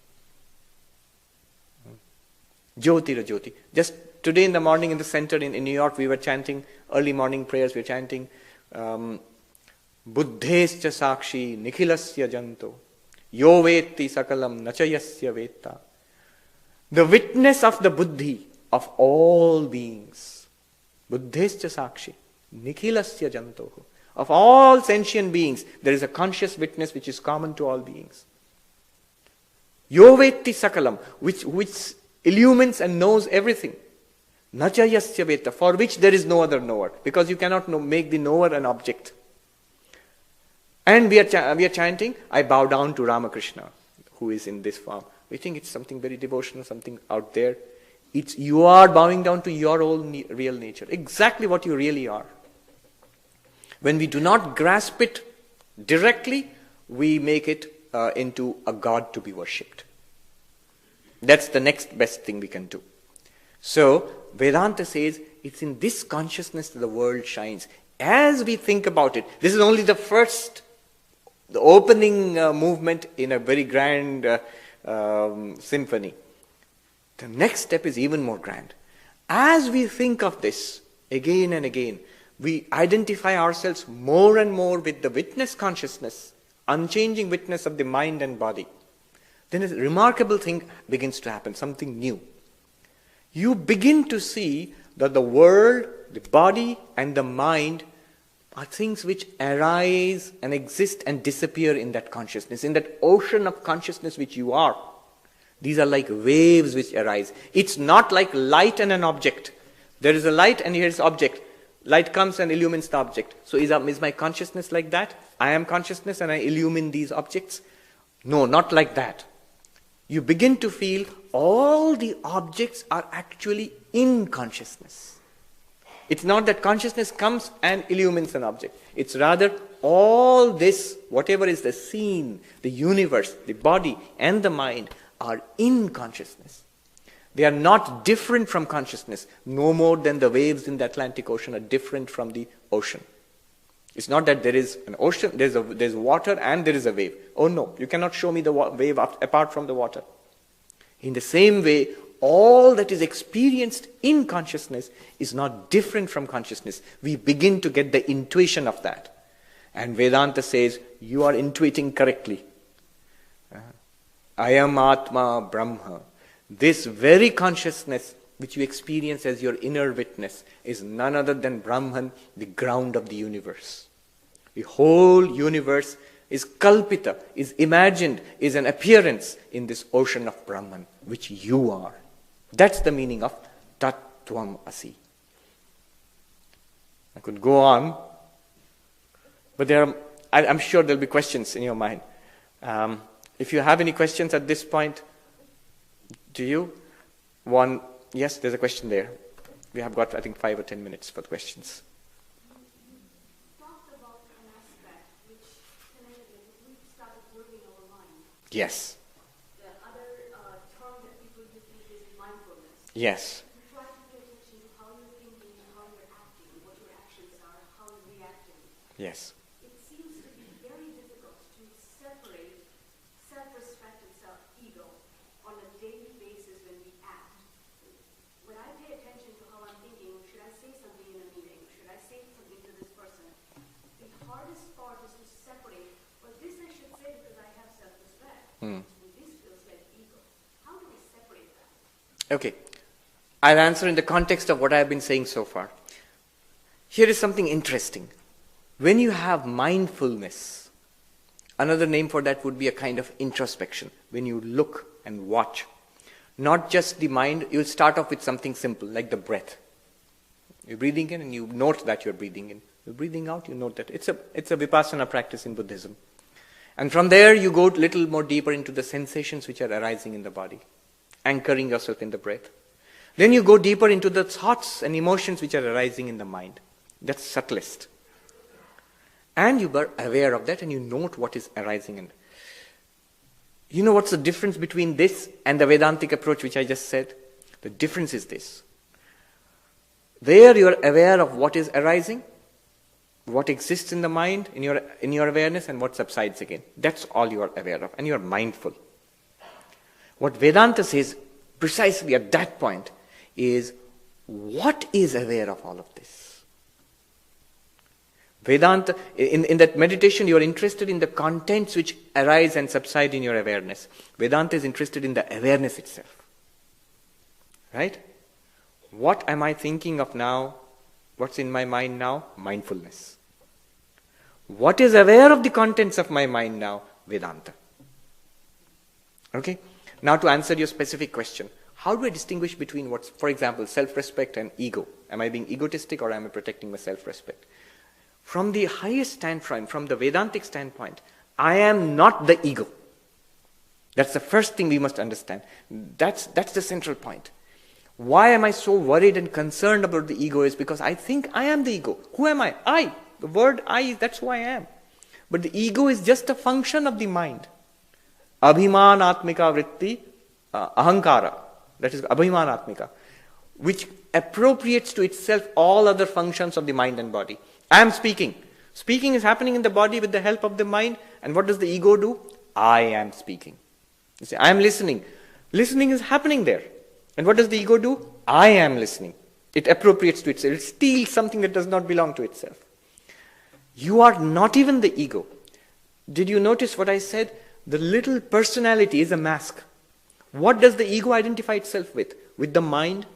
Jyoti ra jyoti. Just today in the morning in the center in New York, we were chanting early morning prayers. We were chanting Buddhescha sakshi nikhilasya janto yo vetti sakalam nachayasya vetta. The witness of the buddhi of all beings. Buddhescha sakshi nikhilasya janto. Of all sentient beings, there is a conscious witness which is common to all beings. Yo vetti sakalam, which illumines and knows everything. Nachayasya veta, for which there is no other knower, because you cannot make the knower an object. And we are chanting, I bow down to Ramakrishna, who is in this form. We think it's something very devotional, something out there. You are bowing down to your own real nature, exactly what you really are. When we do not grasp it directly, we make it into a god to be worshipped. That's the next best thing we can do. So, Vedanta says it's in this consciousness that the world shines. As we think about it, this is only the opening movement in a very grand symphony. The next step is even more grand. As we think of this again and again, we identify ourselves more and more with the witness consciousness, unchanging witness of the mind and body. Then a remarkable thing begins to happen, something new. You begin to see that the world, the body and the mind are things which arise and exist and disappear in that consciousness, in that ocean of consciousness which you are. These are like waves which arise. It's not like light and an object. There is a light and here is object. Light comes and illumines the object. So is my consciousness like that? I am consciousness and I illumine these objects? No, not like that. You begin to feel all the objects are actually in consciousness. It's not that consciousness comes and illumines an object. It's rather all this, whatever is the scene, the universe, the body and the mind are in consciousness. They are not different from consciousness, no more than the waves in the Atlantic Ocean are different from the ocean. It's not that there is an ocean, there's water and there is a wave. Oh no, you cannot show me the wave apart from the water. In the same way, all that is experienced in consciousness is not different from consciousness. We begin to get the intuition of that. And Vedanta says, you are intuiting correctly. Ayam Atma Brahma. This very consciousness which you experience as your inner witness is none other than Brahman, the ground of the universe. The whole universe is kalpita, is imagined, is an appearance in this ocean of Brahman, which you are. That's the meaning of Tat Tvam Asi. I could go on, but I'm sure there'll be questions in your mind. If you have any questions at this point, do you? One, yes, there's a question there. We have got, I think, 5 or 10 minutes for the questions. You talked about an aspect which connected with, we started working our mind. Yes. The other term that people use is mindfulness. Yes. You try to pay attention to how you're thinking, how you're acting, what your actions are, how you're reacting. Yes. It seems to be very difficult to separate self-respect and self-ego on a daily basis when we act. When I pay attention to how I'm thinking, should I say something in a meeting? Should I say something to this person? The hardest part is to separate, well, this I should say because I have self-respect. And this feels like ego. How do we separate that? Okay. I'll answer in the context of what I've been saying so far. Here is something interesting. When you have mindfulness, another name for that would be a kind of introspection. When you look and watch, not just the mind, you'll start off with something simple like the breath. You're breathing in and you note that you're breathing in. You're breathing out, you note that. It's a vipassana practice in Buddhism. And from there you go a little more deeper into the sensations which are arising in the body, anchoring yourself in the breath. Then you go deeper into the thoughts and emotions which are arising in the mind. That's subtlest. And you are aware of that and you note what is arising in. You know what's the difference between this and the Vedantic approach which I just said? The difference is this. There you are aware of what is arising, what exists in the mind, in your awareness, and what subsides again. That's all you are aware of, and you are mindful. What Vedanta says precisely at that point is, what is aware of all of this? Vedanta, in that meditation, you are interested in the contents which arise and subside in your awareness. Vedanta is interested in the awareness itself. Right? What am I thinking of now? What's in my mind now? Mindfulness. What is aware of the contents of my mind now? Vedanta. Okay? Now to answer your specific question, how do I distinguish between what's, for example, self-respect and ego? Am I being egotistic or am I protecting my self-respect? From the highest standpoint, from the Vedantic standpoint, I am not the ego. That's the first thing we must understand. That's the central point. Why am I so worried and concerned about the ego is because I think I am the ego. Who am I? I. The word I, that's who I am. But the ego is just a function of the mind. Abhimanatmika vritti, ahankara. That is abhimanatmika, which appropriates to itself all other functions of the mind and body. I am speaking. Speaking is happening in the body with the help of the mind. And what does the ego do? I am speaking. You see, I am listening. Listening is happening there. And what does the ego do? I am listening. It appropriates to itself. It steals something that does not belong to itself. You are not even the ego. Did you notice what I said? The little personality is a mask. What does the ego identify itself with? With the mind,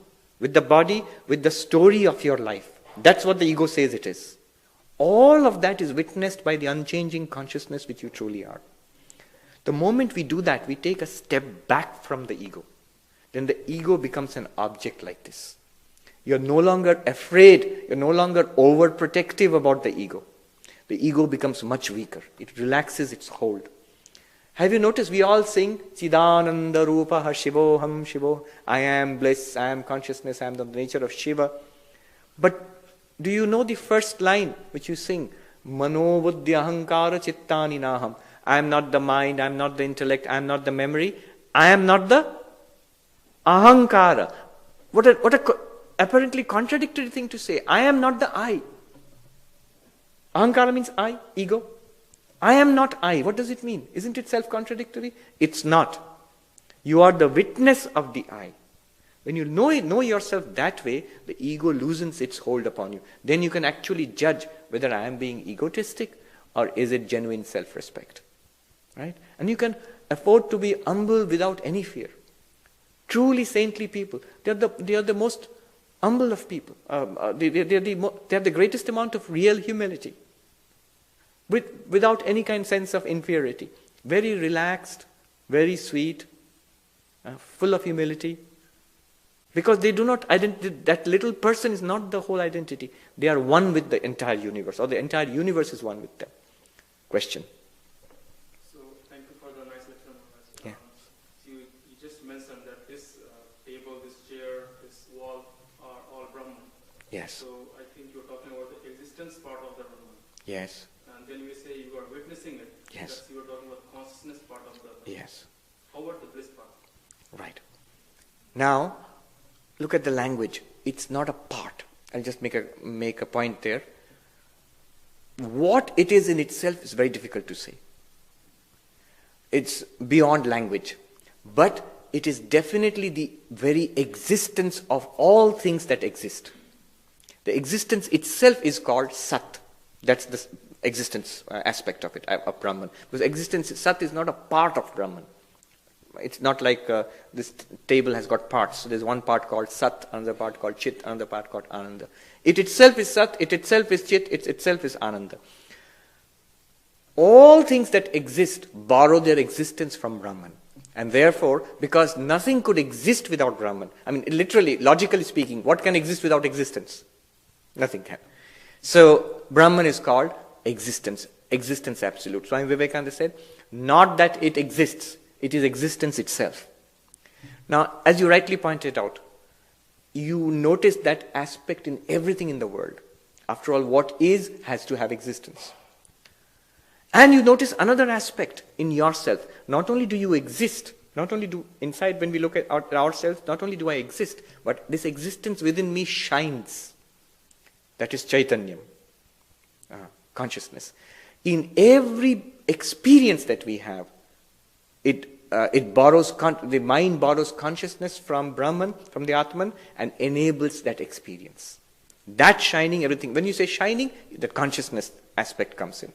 with the body, with the story of your life. That's what the ego says it is. All of that is witnessed by the unchanging consciousness which you truly are. The moment we do that, we take a step back from the ego. Then the ego becomes an object like this. You're no longer afraid, you're no longer overprotective about the ego. The ego becomes much weaker. It relaxes its hold. Have you noticed we all sing, Chidananda Rupaha Shivoham Shivo, I am bliss, I am consciousness, I am the nature of Shiva. But do you know the first line which you sing? Mano buddhi ahankara chittani naham. I am not the mind, I am not the intellect, I am not the memory, I am not the ahankara. What a apparently contradictory thing to say. I am not the I. Ahankara means I, ego. I am not I. What does it mean? Isn't it self-contradictory? It's not. You are the witness of the I. When you know yourself that way, the ego loosens its hold upon you. Then you can actually judge whether I am being egotistic or is it genuine self-respect. Right? And you can afford to be humble without any fear. Truly saintly people, they are the most humble of people. They have the greatest amount of real humility. Without any kind of sense of inferiority. Very relaxed, very sweet, full of humility. Because they do not that little person is not the whole identity. They are one with the entire universe, or the entire universe is one with them. Question. So, thank you for the nice lecture. Yeah. So you just mentioned that this table, this chair, this wall are all Brahman. Yes. So, I think you're talking about the existence part of the Brahman. Yes. And then you say you are witnessing it. Yes. You are talking about consciousness part of the Brahman. Yes. How about the bliss part? Right. Now, look at the language. It's not a part. I'll just make a point there. What it is in itself is very difficult to say. It's beyond language. But it is definitely the very existence of all things that exist. The existence itself is called Sat. That's the existence aspect of it, of Brahman. Because existence, Sat is not a part of Brahman. It's not like this table has got parts. So there's one part called Sat, another part called Chit, another part called Ananda. It itself is Sat, it itself is Chit, it itself is Ananda. All things that exist borrow their existence from Brahman. And therefore, because nothing could exist without Brahman, I mean, literally, logically speaking, what can exist without existence? Nothing can. So, Brahman is called existence absolute. Swami Vivekananda said, not that it exists, it is existence itself. Now, as you rightly pointed out, you notice that aspect in everything in the world. After all, what is has to have existence. And you notice another aspect in yourself. Not only do you exist, not only do inside when we look at ourselves, not only do I exist, but this existence within me shines. That is Chaitanyam, consciousness. In every experience that we have, it borrows, the mind borrows consciousness from Brahman, from the Atman, and enables that experience. That shining, everything. When you say shining, the consciousness aspect comes in.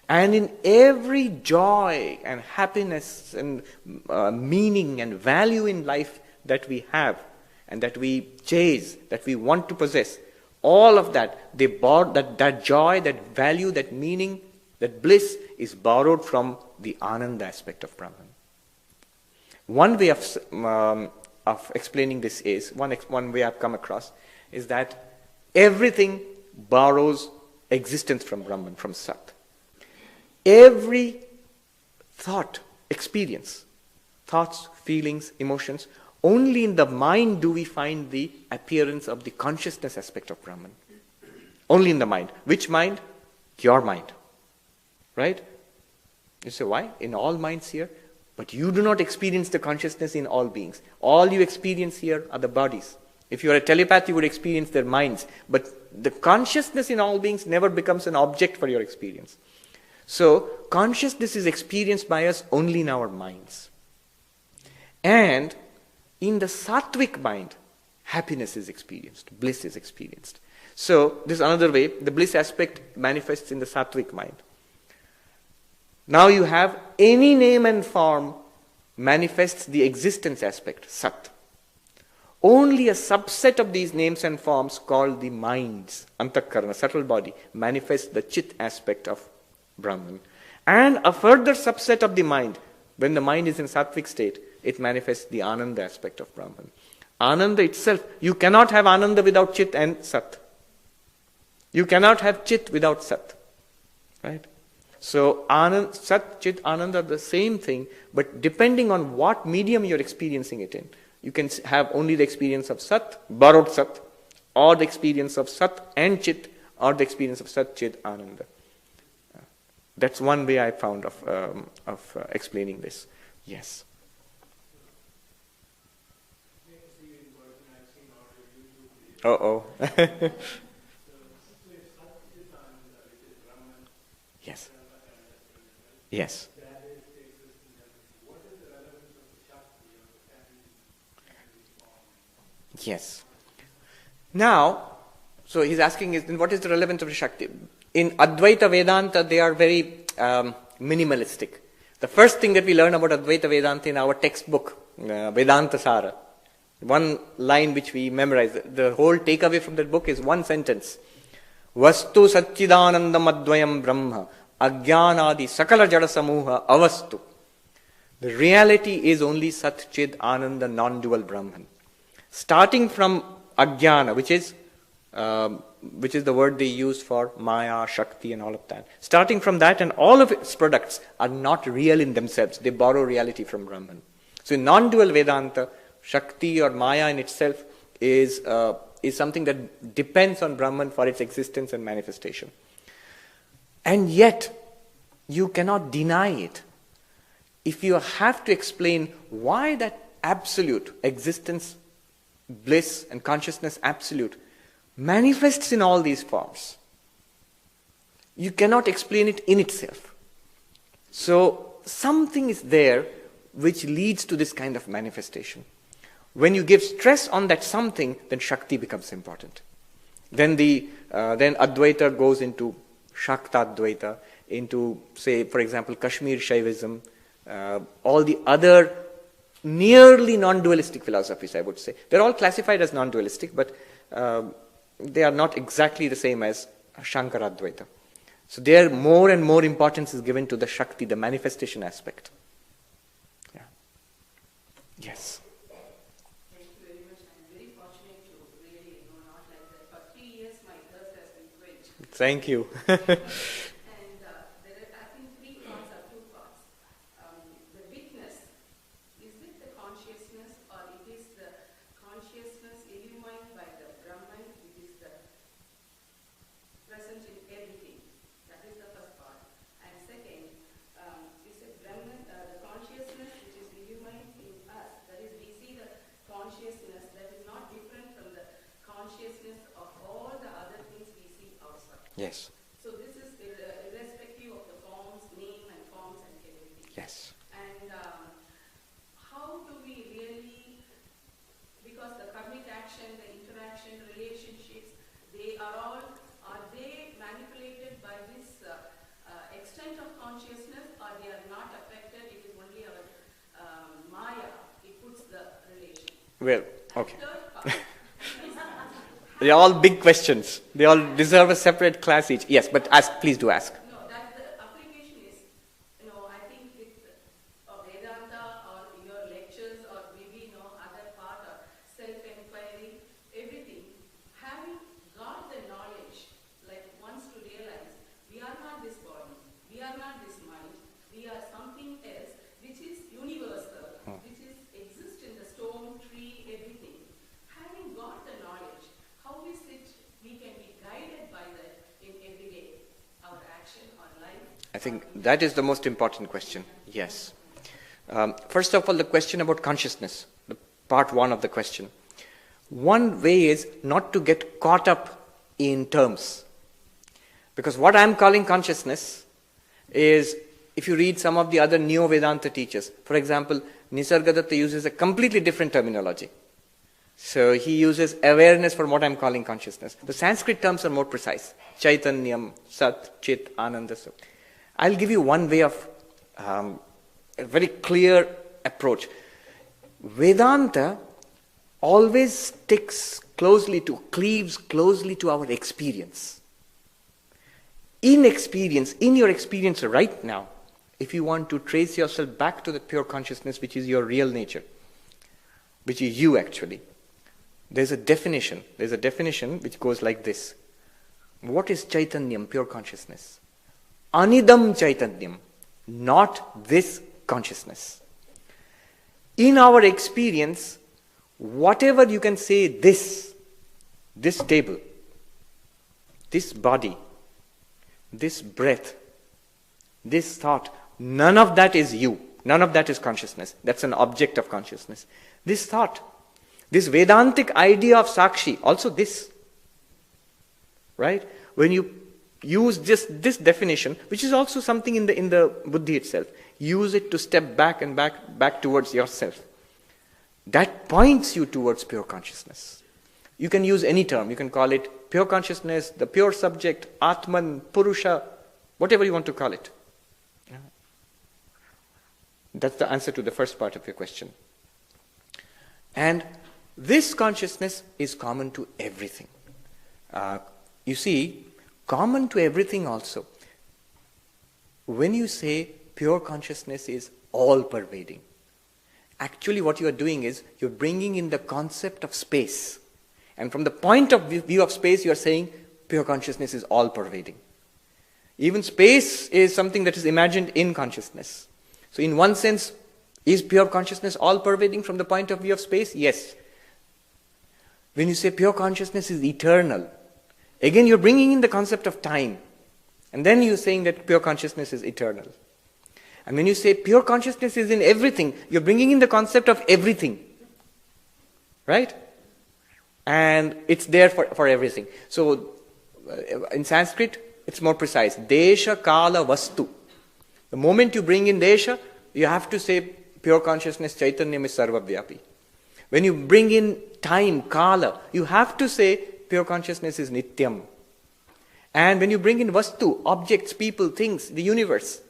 And in every joy and happiness and meaning and value in life that we have and that we chase, that we want to possess, all of that, that joy, that value, that meaning, that bliss is borrowed from the Ananda aspect of Brahman. One way of explaining this is, one way I've come across, is that everything borrows existence from Brahman, from Sat. Every thought, experience, thoughts, feelings, emotions, only in the mind do we find the appearance of the consciousness aspect of Brahman. Only in the mind. Which mind? Your mind. Right? You say, why? In all minds here. But you do not experience the consciousness in all beings. All you experience here are the bodies. If you are a telepath, you would experience their minds. But the consciousness in all beings never becomes an object for your experience. So, consciousness is experienced by us only in our minds. And in the sattvic mind, happiness is experienced, bliss is experienced. So, this is another way, the bliss aspect manifests in the sattvic mind. Now you have any name and form manifests the existence aspect, Sat. Only a subset of these names and forms called the minds, Antakarana, subtle body, manifests the Chit aspect of Brahman. And a further subset of the mind, when the mind is in sattvic state, it manifests the Ananda aspect of Brahman. Ananda itself, you cannot have Ananda without Chit and Sat. You cannot have Chit without Sat. Right? So Anand, Sat, Chit, Ananda are the same thing, but depending on what medium you're experiencing it in, you can have only the experience of Sat, borrowed Sat, or the experience of Sat and Chit, or the experience of Sat, Chit, Ananda. That's one way I found of explaining this. Yes. Uh-oh. Yes. Yes. Yes. Now, so he's asking, then what is the relevance of the Shakti? In Advaita Vedanta, they are very minimalistic. The first thing that we learn about Advaita Vedanta in our textbook, Vedanta Sara, one line which we memorize, the whole takeaway from that book is one sentence. Vastu Satchidanandam Advayam Brahma Ajnanadi Sakala Jada Samuha Avastu. The reality is only Sat Chid Ananda non-dual Brahman. Starting from Ajnana, which is the word they use for Maya, Shakti and all of that. Starting from that, and all of its products are not real in themselves. They borrow reality from Brahman. So in non-dual Vedanta, Shakti or Maya in itself is something that depends on Brahman for its existence and manifestation. And yet, you cannot deny it. If you have to explain why that absolute existence, bliss and consciousness absolute manifests in all these forms, you cannot explain it in itself. So something is there which leads to this kind of manifestation. When you give stress on that something, then Shakti becomes important. Then Advaita goes into Shakta Advaita, into, say, for example, Kashmir Shaivism, all the other nearly non-dualistic philosophies, I would say. They're all classified as non-dualistic, but they are not exactly the same as Shankara-Advaita. So there more and more importance is given to the Shakti, the manifestation aspect. Yeah. Yes. Thank you very much. I'm very fortunate to really, not like that. For 3 years, my thirst has been quenched. Thank you. And there are, I think, 3 parts or 2 parts. The witness, is it the consciousness or it is the consciousness illumined by the Brahman, it is the present in everything. That is the first part. And second, is it Brahman, the consciousness which is illumined in us, that is we see the consciousness that is not different from the consciousness of all the other things we see outside. Yes. So this is irrespective of the forms, name and forms and everything. Yes. And how do we really, because the karmic action, the interaction, relationships, are they manipulated by this extent of consciousness, or they are not affected, it is only our Maya, it puts the relation. Well, okay. And third part, They are all big questions. They all deserve a separate class each. Yes, but ask, please do ask. no, that the application is, I think with Vedanta or your lectures or maybe other part or self-enquiry, everything, having got the knowledge, like once to realize we are not this body, we are not this mind, we are something else which is universal, which is exists in the stone, tree, everything. Having got the knowledge, how is it we can be guided by that in everyday, our action, our life? I think that is the most important question. Yes. First of all, the question about consciousness, the part 1 of the question. One way is not to get caught up in terms. Because what I'm calling consciousness is, if you read some of the other Neo-Vedanta teachers, for example, Nisargadatta uses a completely different terminology. So he uses awareness for what I'm calling consciousness. The Sanskrit terms are more precise. Chaitanyam, Sat, Chit, Ananda. I'll give you one way of a very clear approach. Vedanta always sticks closely to, cleaves closely to our experience. In your experience right now, if you want to trace yourself back to the pure consciousness, which is your real nature, which is you actually, there's a definition which goes like this. What is Chaitanyam, pure consciousness? Anidam Chaitanyam, not this consciousness. In our experience, whatever you can say, this table, this body, this breath, this thought, none of that is you. None of that is consciousness. That's an object of consciousness. This thought, this Vedantic idea of Sakshi, also this. Right? When you use just this definition, which is also something in the Buddhi itself, use it to step back and back towards yourself. That points you towards pure consciousness. You can use any term. You can call it pure consciousness, the pure subject, Atman, Purusha, whatever you want to call it. That's the answer to the first part of your question. And this consciousness is common to everything. You see, common to everything also. When you say pure consciousness is all-pervading, actually what you are doing is you're bringing in the concept of space. And from the point of view of space, you are saying pure consciousness is all-pervading. Even space is something that is imagined in consciousness. So in one sense, is pure consciousness all-pervading from the point of view of space? Yes. When you say pure consciousness is eternal, again you're bringing in the concept of time. And then you're saying that pure consciousness is eternal. And when you say pure consciousness is in everything, you're bringing in the concept of everything. Right? And it's there for everything. So in Sanskrit, it's more precise. Desha, Kala, Vastu. The moment you bring in Desha, you have to say pure consciousness, Chaitanyam is Sarvavyapi. When you bring in time, Kala, you have to say pure consciousness is Nityam. And when you bring in Vastu, objects, people, things, the universe,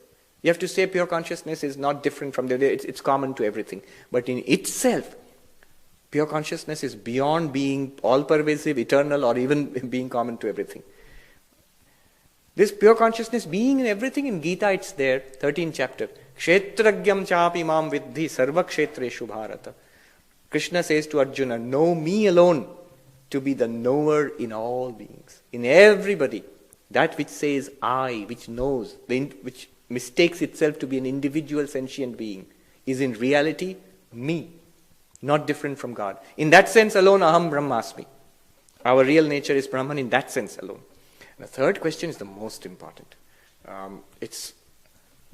You have to say pure consciousness is not different from it's common to everything. But in itself, pure consciousness is beyond being all-pervasive, eternal, or even being common to everything. This pure consciousness being in everything, in Gita it's there, 13th chapter. Kshetragyam chapi mam vidhi sarva kshetreshu bharata. Krishna says to Arjuna, know me alone to be the knower in all beings, in everybody. That which says I, which knows, which mistakes itself to be an individual sentient being, is in reality me, not different from God. In that sense alone, aham brahmasmi. Our real nature is Brahman in that sense alone. The third question is the most important. It's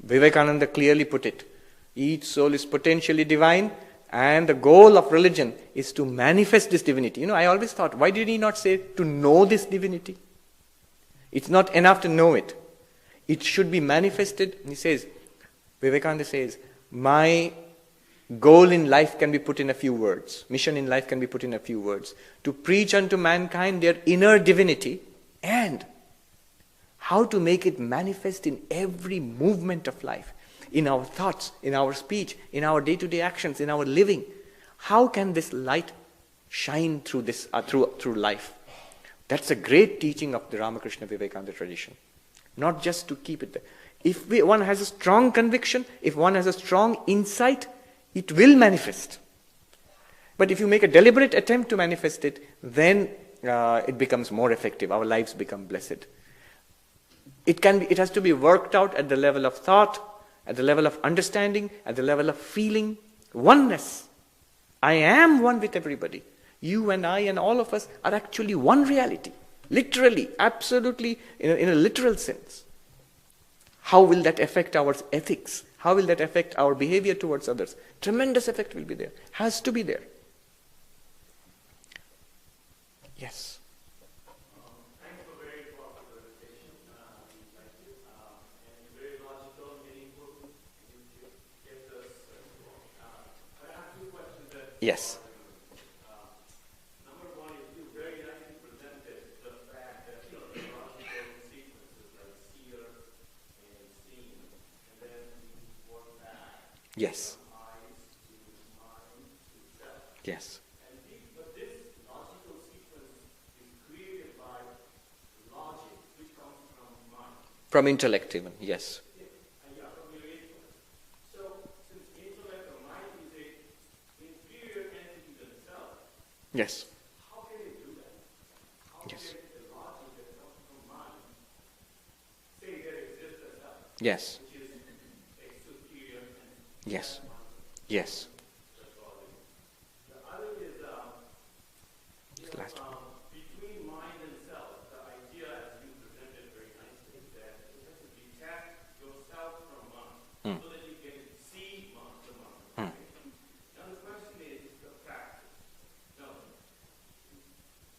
Vivekananda clearly put it. Each soul is potentially divine, and the goal of religion is to manifest this divinity. I always thought, why did he not say to know this divinity? It's not enough to know it. It should be manifested. He says, Vivekananda says, my goal in life can be put in a few words. Mission in life can be put in a few words. To preach unto mankind their inner divinity, and how to make it manifest in every movement of life, in our thoughts, in our speech, in our day-to-day actions, in our living. How can this light shine through this through life? That's a great teaching of the Ramakrishna Vivekananda tradition. Not just to keep it there. If one has a strong conviction, if one has a strong insight, it will manifest. But if you make a deliberate attempt to manifest it, then it becomes more effective. Our lives become blessed. It has to be worked out at the level of thought, at the level of understanding, at the level of feeling. Oneness. I am one with everybody. You and I and all of us are actually one reality. Literally, absolutely, in a literal sense. How will that affect our ethics? How will that affect our behavior towards others? Tremendous effect will be there. Has to be there. Yes. Thanks for a very thoughtful presentation. Thank you. And very logical, meaningful. You get us. I have two questions that. Yes. Number one is you very nicely presented the fact that the logical sequences like seer and seen, and then work back. Yes. From eyes to mind to self. Yes. But this logical sequence is created by logic, which comes from mind. From intellect even, yes. Yeah, from your intellect. So, since intellect or mind is an inferior entity to the self, Yes. how can it do that? How Yes. can the logic that comes from mind say there exists a self, Yes. which is a superior entity? Yes. Yes. That's all it is. The other is, The last one. between mind and self, the idea as you presented very nicely is that you have to detach yourself from mind so that you can see the mind. Okay? Now the question is the practice. Now,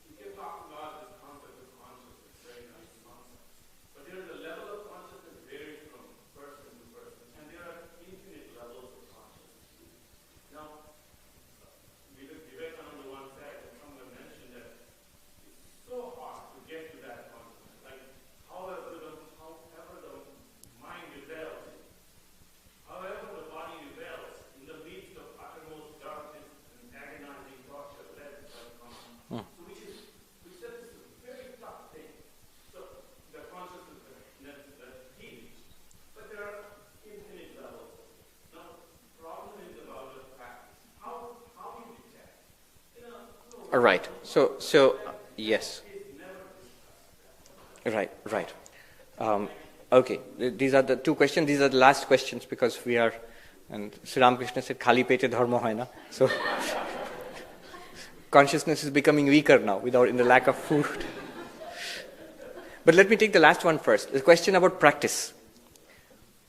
you can talk about this concept of consciousness, very nice concept. But there is a level of consciousness varies from person to person, and there are infinite levels of consciousness. Now, Vivekananda once said, and someone mentioned that it's so hard to get to that consciousness. Like, however the mind rebels, however the body rebels, in the midst of uttermost darkness and agonizing torture, that is common. So which says it's a very tough thing. So the consciousness that's huge, but there are infinite levels. Now, the problem is about the practice. How you detect? All right. So yes. Right. Okay. These are the two questions. These are the last questions because we are, and Sri Ramakrishna said, "Khali pete dharma hai na." So consciousness is becoming weaker now in the lack of food. But let me take the last one first. The question about practice.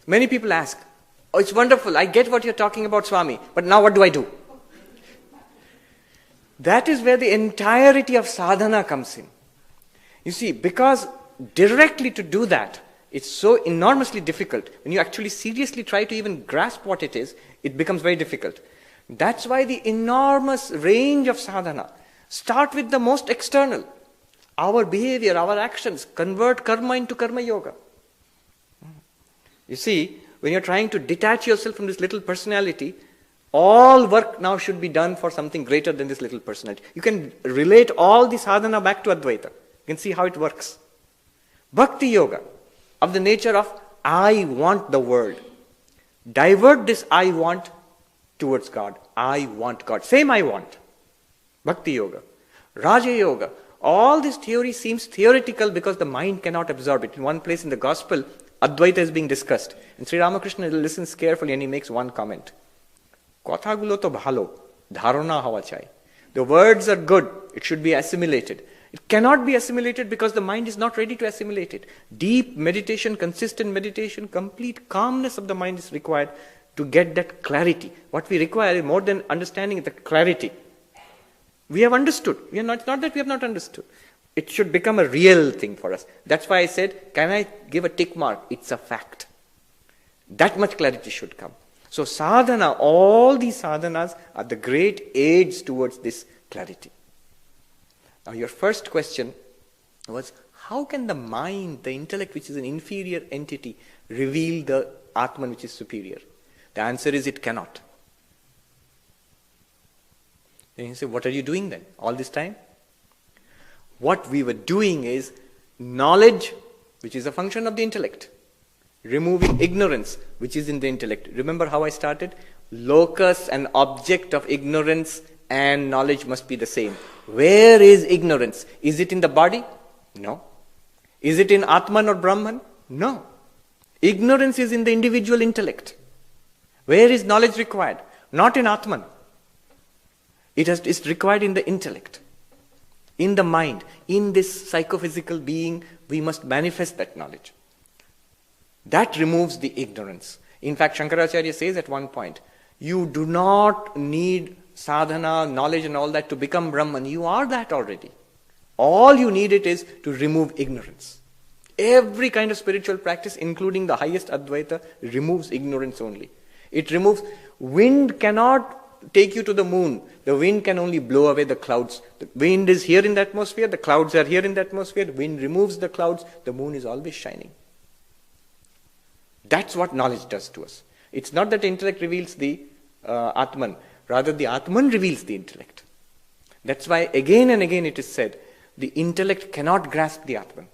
Many people ask, "Oh, it's wonderful. I get what you're talking about, Swami. But now what do I do?" That is where the entirety of sadhana comes in. You see, because directly to do that, it's so enormously difficult. When you actually seriously try to even grasp what it is, it becomes very difficult. That's why the enormous range of sadhana. Start with the most external. Our behavior, our actions, convert karma into karma yoga. You see, when you're trying to detach yourself from this little personality, all work now should be done for something greater than this little personality. You can relate all the sadhana back to Advaita. You can see how it works. Bhakti yoga, of the nature of I want the world. Divert this I want towards God. I want God. Same I want. Bhakti yoga. Raja yoga. All this theory seems theoretical because the mind cannot absorb it. In one place in the gospel, Advaita is being discussed. And Sri Ramakrishna listens carefully and he makes one comment. Kothagulo to bhalo, dharana hawa chai. The words are good. It should be assimilated. It cannot be assimilated because the mind is not ready to assimilate it. Deep meditation, consistent meditation, complete calmness of the mind is required to get that clarity. What we require is more than understanding the clarity. We have understood. It's not that we have not understood. It should become a real thing for us. That's why I said, can I give a tick mark? It's a fact. That much clarity should come. So sadhana, all these sadhanas are the great aids towards this clarity. Now your first question was, how can the mind, the intellect which is an inferior entity, reveal the Atman which is superior? The answer is it cannot. Then you say, what are you doing then all this time? What we were doing is knowledge, which is a function of the intellect. Removing ignorance, which is in the intellect. Remember how I started? Locus and object of ignorance and knowledge must be the same. Where is ignorance? Is it in the body? No. Is it in Atman or Brahman? No. Ignorance is in the individual intellect. Where is knowledge required? Not in Atman. It's required in the intellect, in the mind. In this psychophysical being, we must manifest that knowledge. That removes the ignorance. In fact, Shankaracharya says at one point, you do not need sadhana, knowledge and all that to become Brahman. You are that already. All you need it is to remove ignorance. Every kind of spiritual practice, including the highest Advaita, removes ignorance only. It removes, wind cannot take you to the moon. The wind can only blow away the clouds. The wind is here in the atmosphere, the clouds are here in the atmosphere, the wind removes the clouds, the moon is always shining. That's what knowledge does to us. It's not that the intellect reveals the Atman, rather the Atman reveals the intellect. That's why again and again it is said, the intellect cannot grasp the Atman.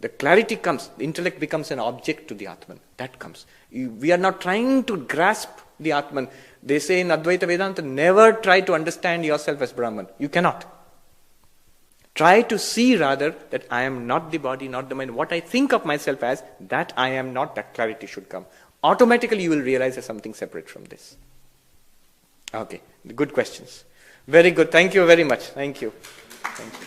The clarity comes, the intellect becomes an object to the Atman. That comes. We are not trying to grasp the Atman. They say in Advaita Vedanta, never try to understand yourself as Brahman. You cannot. Try to see rather that I am not the body, not the mind. What I think of myself as, that I am not, that clarity should come. Automatically you will realize there's something separate from this. Okay, good questions. Very good. Thank you very much. Thank you. Thank you.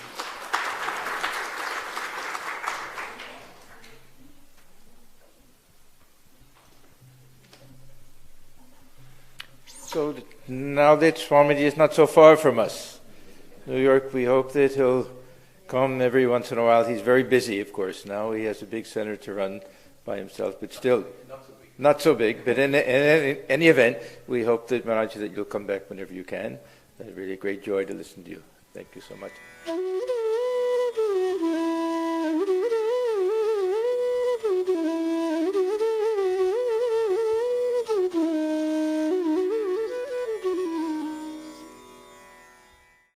So now that Swamiji is not so far from us, New York, we hope that he'll come every once in a while. He's very busy, of course. Now he has a big center to run by himself, but still not so big. But in any event, we hope that Maharaj, that you'll come back whenever you can. It's really a great joy to listen to you. Thank you so much.